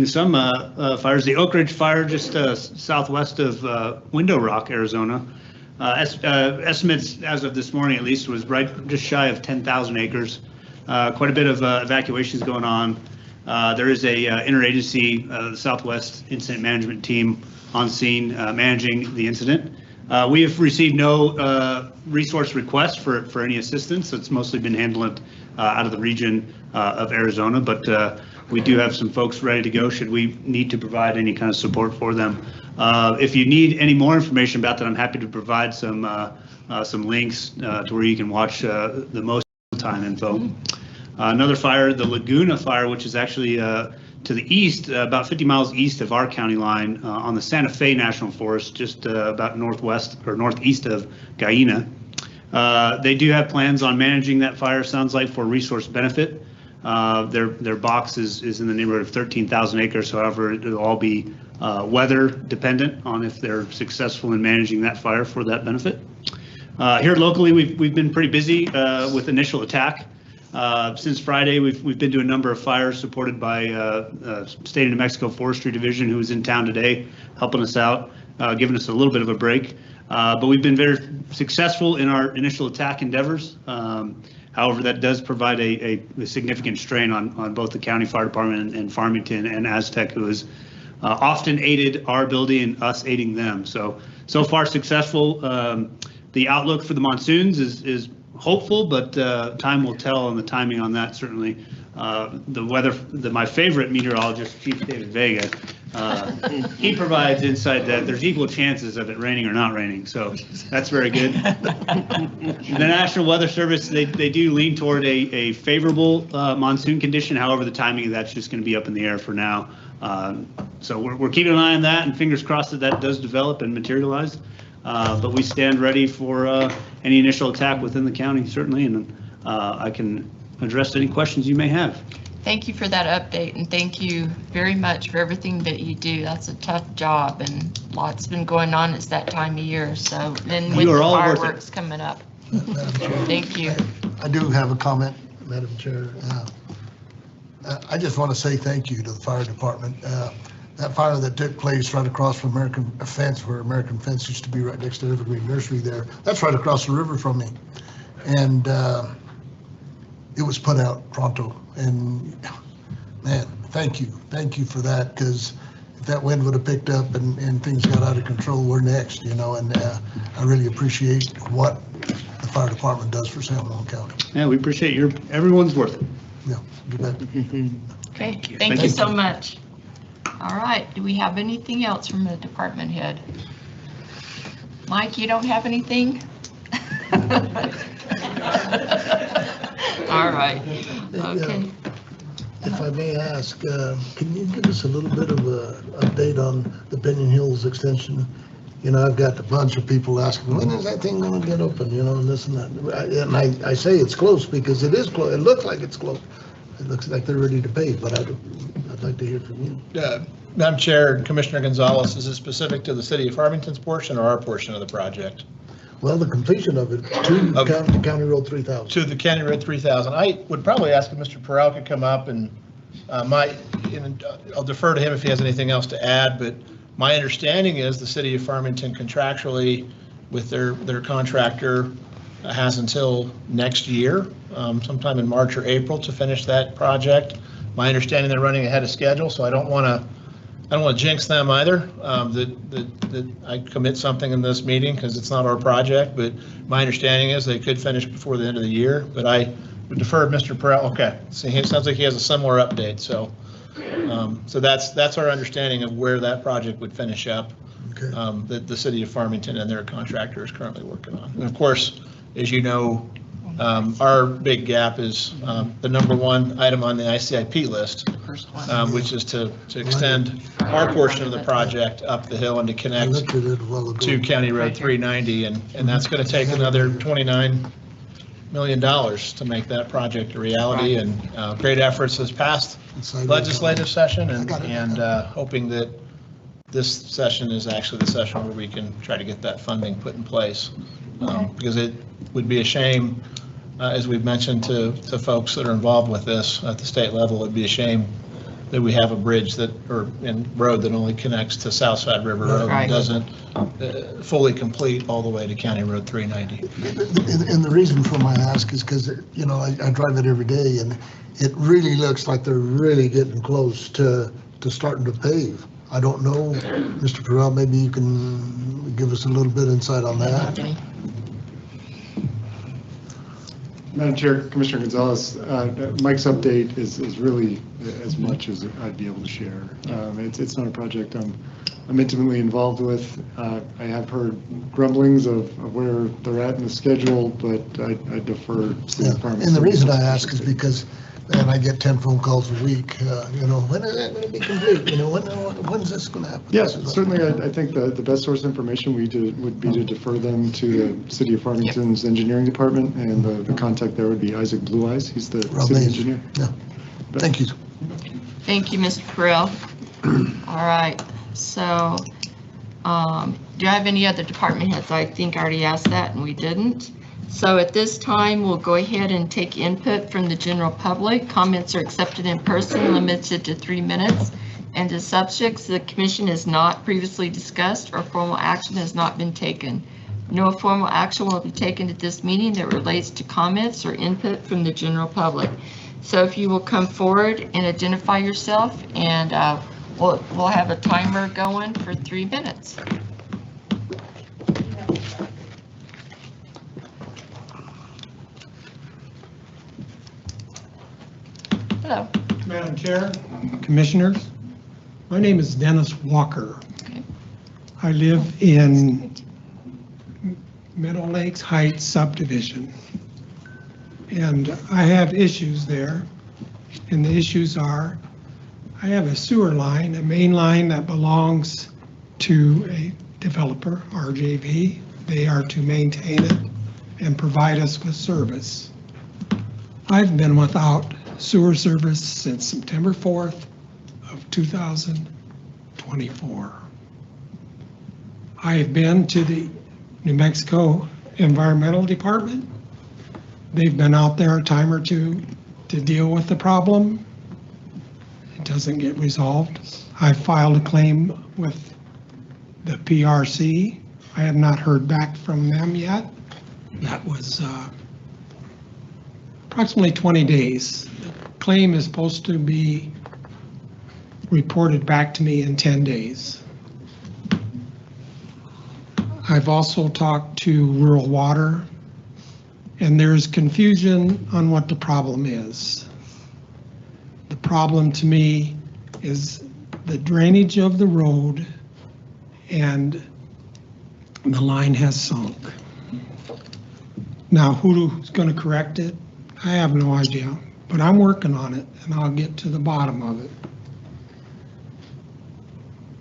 some fires. The Oak Ridge fire just southwest of Window Rock, Arizona. Estimates as of this morning, at least, was right just shy of 10,000 acres. Quite a bit of evacuations going on. There is a interagency Southwest Incident Management Team on scene managing the incident. We have received no resource requests for any assistance. It's mostly been handled out of the region of Arizona, but we do have some folks ready to go should we need to provide any kind of support for them. If you need any more information about that, I'm happy to provide some links to where you can watch the most time info. Another fire, the Laguna fire, which is actually to the east, about 50 miles east of our county line on the Santa Fe National Forest, just about northwest or northeast of Guyana. They do have plans on managing that fire, sounds like, for resource benefit. Their box is in the neighborhood of 13,000 acres. However, it'll all be weather dependent on if they're successful in managing that fire for that benefit. Here locally, we've been pretty busy with initial attack. Since Friday, we've been to a number of fires supported by State of New Mexico Forestry Division, who is in town today, helping us out, giving us a little bit of a break. But we've been very successful in our initial attack endeavors. However, that does provide a significant strain on both the county fire department and Farmington and Aztec, who has often aided our ability and us aiding them. So far successful. The outlook for the monsoons is hopeful, but time will tell on the timing on that. Certainly, the weather. My favorite meteorologist, Chief David Vega, he provides insight that there's equal chances of it raining or not raining. So that's very good. The National Weather Service, they do lean toward a favorable monsoon condition. However, the timing of that's just going to be up in the air for now. So we're keeping an eye on that, and fingers crossed that does develop and materialize. But we stand ready for any initial attack within the county, certainly, and I can address any questions you may have. Thank you for that update, and thank you very much for everything that you do. That's a tough job, and lots been going on. It's that time of year, so then with the fireworks coming up. Thank you. I do have a comment, Madam Chair. I just want to say thank you to the fire department. That fire that took place right across from American Fence, where American Fence used to be right next to Evergreen Nursery there, that's right across the river from me. And it was put out pronto. And man, thank you for that, because if that wind would have picked up and things got out of control, we're next, and I really appreciate what the fire department does for San Juan County. Yeah, we appreciate everyone's worth it. Yeah, you bet. Okay, thank you so much. All right, do we have anything else from the department head? Mike, you don't have anything? All right, okay. If I may ask, can you give us a little bit of an update on the Pinion Hills extension? I've got a bunch of people asking, when is that thing going to get open, and this and that. And I say it's close because it is close. It looks like it's close. It looks like they're ready to pave, but I'd like to hear from you. Madam Chair and Commissioner Gonzalez, is it specific to the city of Farmington's portion or our portion of the project? Well, the completion of it to County Road 3000. To the County Road 3000. I would probably ask if Mr. Perrell could come up, and I'll defer to him if he has anything else to add, but my understanding is the city of Farmington contractually with their contractor has until next year, sometime in March or April, to finish that project. My understanding they're running ahead of schedule, so I don't want to jinx them either, that I commit something in this meeting because it's not our project, but my understanding is they could finish before the end of the year, but I would defer to Mr. Perrell. Okay, so it sounds like he has a similar update, so that's our understanding of where that project would finish up, that the city of Farmington and their contractor is currently working on. And of course, as you know, our big gap is the _1 item on the ICIP list, which is to extend our portion of the project up the hill and to connect to County Road 390, and that's going to take another $29 million to make that project a reality. And great efforts this past legislative session, and hoping that this session is actually the session where we can try to get that funding put in place, because it would be a shame, as we've mentioned to folks that are involved with this at the state level, it'd be a shame that we have a bridge road that only connects to Southside River Road and doesn't fully complete all the way to County Road 390. And the reason for my ask is because, I drive it every day, and it really looks like they're really getting close to starting to pave. I don't know, Mr. Perrell, maybe you can give us a little bit of insight on that. Madam Chair, Commissioner Gonzalez, Mike's update is really as much as I'd be able to share. It's not a project I'm intimately involved with. I have heard grumblings of where they're at in the schedule, but I defer to the department. And the reason I ask is because, man, I get 10 phone calls a week, when is that going to be complete? When's this going to happen? Yes, certainly. I think the best source of information would be to defer them to the City of Farmington's engineering department, and the contact there would be Isaac Blue Eyes. He's the city engineer. Yeah. Thank you. Thank you, Mr. Perrell. All right, so do you have any other department heads? I think I already asked that and we didn't. So at this time, we'll go ahead and take input from the general public. Comments are accepted in person, limited to 3 minutes. And to subjects the commission has not previously discussed or formal action has not been taken. No formal action will be taken at this meeting that relates to comments or input from the general public. So if you will come forward and identify yourself, and we'll have a timer going for 3 minutes. Hello. Madam Chair, Commissioners, my name is Dennis Walker. Okay. I live in Meadow Lakes Heights subdivision, and I have issues there, and the issues are I have a sewer line, a main line that belongs to a developer, RJV. They are to maintain it and provide us with service. I've been without sewer service since September 4th of 2024. I have been to the New Mexico Environmental Department. They've been out there a time or two to deal with the problem. It doesn't get resolved. I filed a claim with the PRC. I have not heard back from them yet. That was approximately 20 days. The claim is supposed to be reported back to me in 10 days. I've also talked to Rural Water, and there's confusion on what the problem is. The problem to me is the drainage of the road, and the line has sunk. Now, who's going to correct it? I have no idea, but I'm working on it, and I'll get to the bottom of it.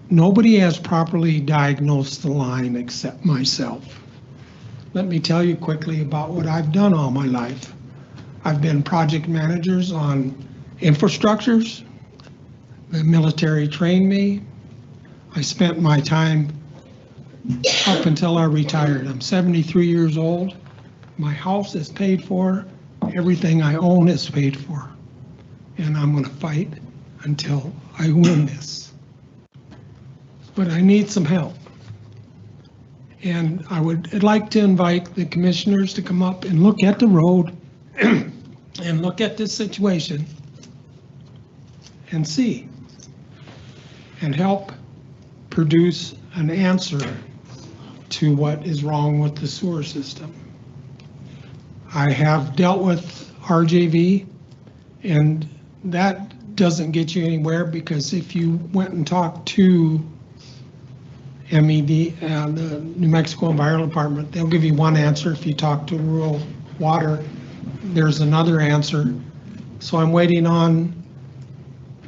Nobody has properly diagnosed the line except myself. Let me tell you quickly about what I've done all my life. I've been project managers on infrastructures. The military trained me. I spent my time up until I retired. I'm 73 years old. My house is paid for. Everything I own is paid for. And I'm going to fight until I win this. But I need some help. And I'd like to invite the commissioners to come up and look at the road and look at this situation and see and help produce an answer to what is wrong with the sewer system. I have dealt with RJV, and that doesn't get you anywhere, because if you went and talked to MED, the New Mexico Environmental Department, they'll give you one answer. If you talk to Rural Water, there's another answer. So I'm waiting on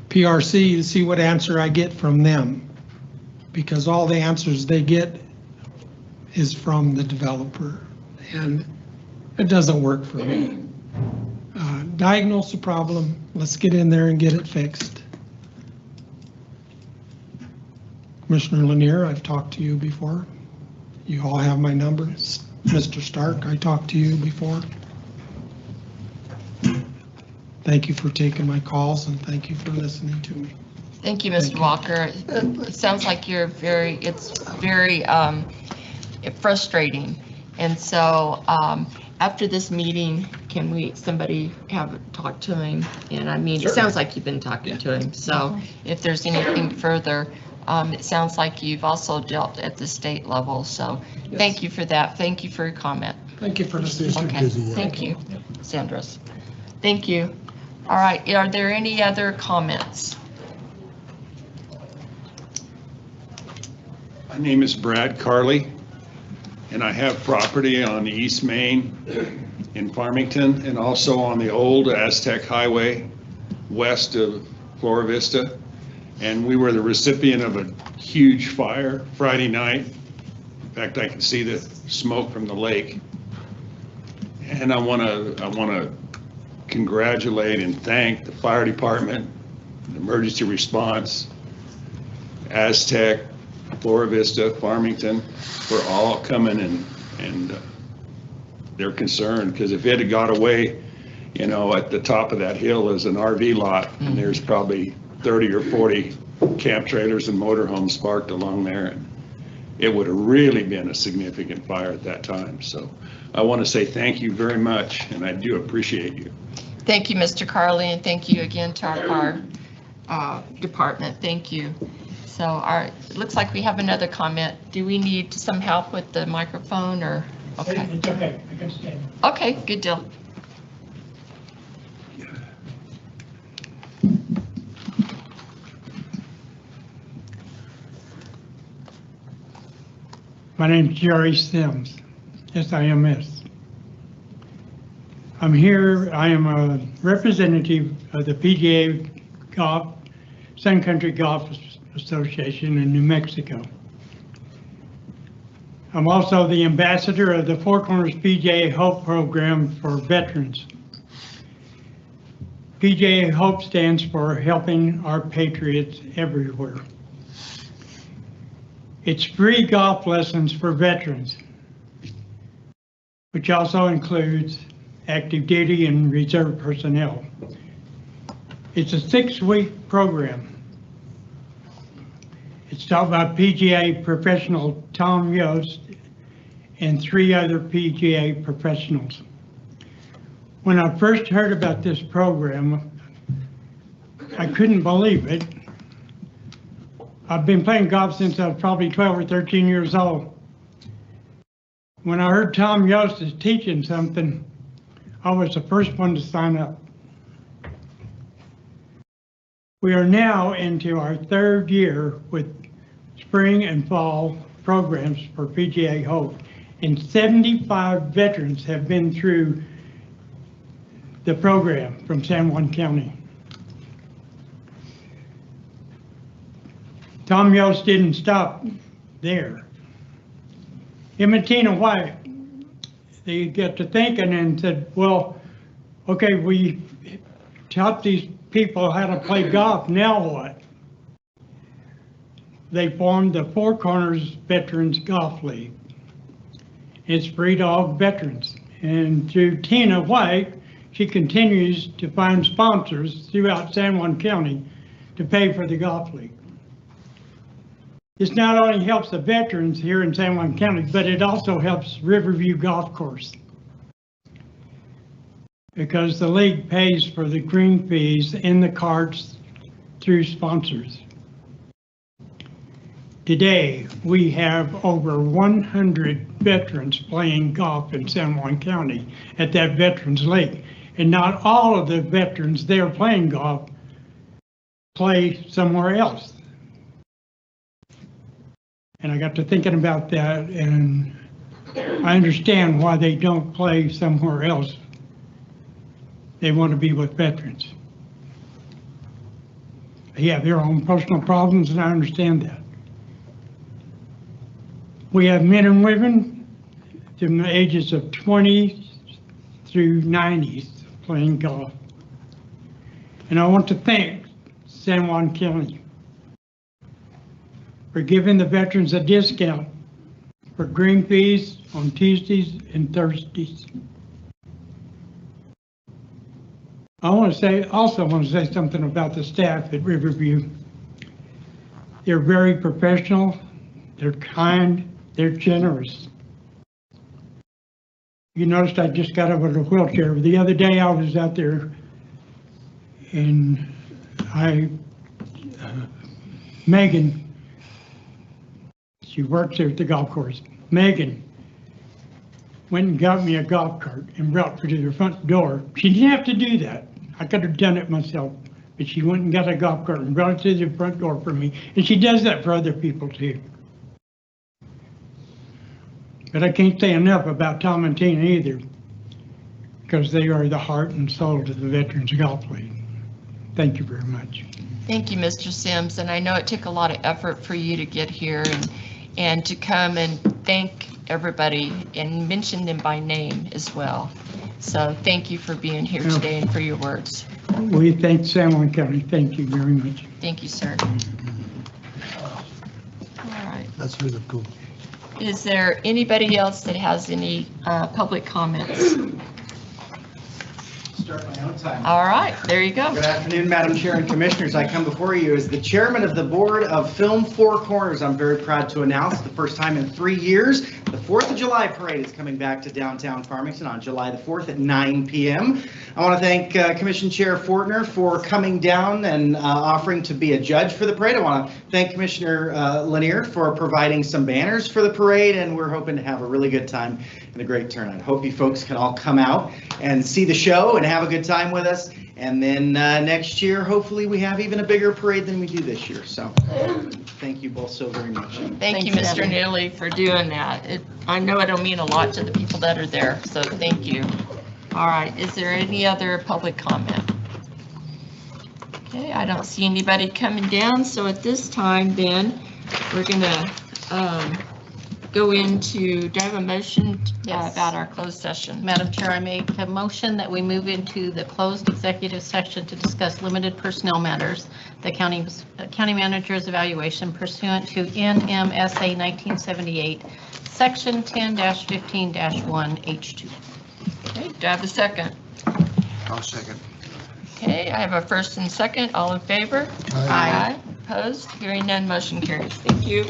PRC to see what answer I get from them, because all the answers they get is from the developer, and it doesn't work for me. Diagnose the problem, let's get in there and get it fixed. Commissioner Lanier, I've talked to you before. You all have my numbers. Mr. Stark, I talked to you before. Thank you for taking my calls, and thank you for listening to me. Thank you, Mr. Walker. It sounds like it's very frustrating. And so after this meeting, can somebody talk to him? And I mean, It sounds like you've been talking to him. So if there's anything further, it sounds like you've also dealt at the state level. So Thank you for that. Thank you for your comment. Thank you for listening. Okay, thank you, Sandras. Thank you. All right, are there any other comments? My name is Brad Carley, and I have property on the East Main in Farmington and also on the old Aztec Highway west of Flora Vista. And we were the recipient of a huge fire Friday night. In fact, I can see the smoke from the lake. And I want to congratulate and thank the fire department, the emergency response, Aztec, Flora Vista, Farmington, for all coming and they're concerned, because if it had got away, you know, at the top of that hill is an RV lot, and there's probably 30 or 40 camp trailers and motorhomes parked along there, and it would have really been a significant fire at that time. So I want to say thank you very much, and I do appreciate you. Thank you, Mr. Carley, and thank you again to our department. Thank you. So it looks like we have another comment. Do we need some help with the microphone or? Okay. It's okay, I can stand. Okay, good deal. My name's Jerry Sims, SIMS. I'm here, I am a representative of the PGA Golf, Sun Country Golf Association in New Mexico. I'm also the ambassador of the Four Corners PGA Hope Program for veterans. PGA Hope stands for Helping Our Patriots Everywhere. It's free golf lessons for veterans, which also includes active duty and reserve personnel. It's a 6-week program. It's taught by PGA professional Tom Yost and 3 other PGA professionals. When I first heard about this program, I couldn't believe it. I've been playing golf since I was probably 12 or 13 years old. When I heard Tom Yost is teaching something, I was the first one to sign up. We are now into our 3rd year with spring and fall programs for PGA Hope, and 75 veterans have been through the program from San Juan County. Tom Yost didn't stop there. Him and Tina White, they got to thinking and said, well, okay, we taught these people how to play golf, now what? They formed the Four Corners Veterans Golf League. It's free to all veterans. And through Tina White, she continues to find sponsors throughout San Juan County to pay for the golf league. This not only helps the veterans here in San Juan County, but it also helps Riverview Golf Course, because the league pays for the green fees in the carts through sponsors. Today, we have over 100 veterans playing golf in San Juan County at that Veterans League. And not all of the veterans there playing golf play somewhere else. And I got to thinking about that, and I understand why they don't play somewhere else. They want to be with veterans. They have their own personal problems, and I understand that. We have men and women from the ages of 20 through 90s playing golf. And I want to thank San Juan County for giving the veterans a discount for green fees on Tuesdays and Thursdays. I also want to say something about the staff at Riverview. They're very professional, they're kind, they're generous. You noticed I just got out of a wheelchair. The other day I was out there and Megan, she works there at the golf course. Megan went and got me a golf cart and brought me to the front door. She didn't have to do that. I could have done it myself, but she went and got a golf cart and brought it to the front door for me. And she does that for other people too. But I can't say enough about Tom and Tina either, because they are the heart and soul to the Veterans Golf League. Thank you very much. Thank you, Mr. Sims. And I know it took a lot of effort for you to get here and to come and thank everybody and mention them by name as well. So thank you for being here today and for your words. We thank San Juan County. Thank you very much. Thank you, sir. All right. That's really cool. Is there anybody else that has any public comments? Start my own time. All right, there you go. Good afternoon, Madam Chair and Commissioners. I come before you as the chairman of the board of Film Four Corners. I'm very proud to announce the first time in 3 years, the 4th of July parade is coming back to downtown Farmington on July the 4th at 9 p.m. I want to thank Commission Chair Fortner for coming down and offering to be a judge for the parade. I want to thank Commissioner Lanier for providing some banners for the parade, and we're hoping to have a really good time and a great turnout. Hope you folks can all come out and see the show and have a good time with us. And then next year, hopefully we have even a bigger parade than we do this year. So thank you both so very much. Thank you, Mr. Neely, for doing that. I know it'll mean a lot to the people that are there, so thank you. All right, is there any other public comment? Okay, I don't see anybody coming down, so at this time then, we're gonna go into, do I have a motion Yes. about our closed session? Madam Chair, I make a motion that we move into the closed executive session to discuss limited personnel matters, the county manager's evaluation pursuant to NMSA 1978, Section 10-15-1H2. Okay, do I have a second? I'll second. Okay, I have a first and second. All in favor? Aye. Opposed? Hearing none, motion carries. Thank you.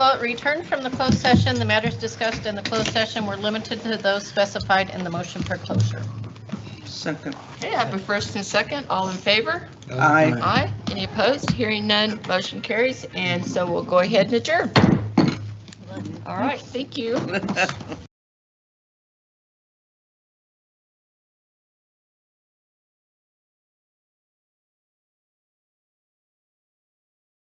Well, return from the closed session. The matters discussed in the closed session were limited to those specified in the motion for closure. Second. Okay, I have a first and second. All in favor? Aye. Aye. Any opposed? Hearing none, motion carries, and so we'll go ahead and adjourn. All right, thank you.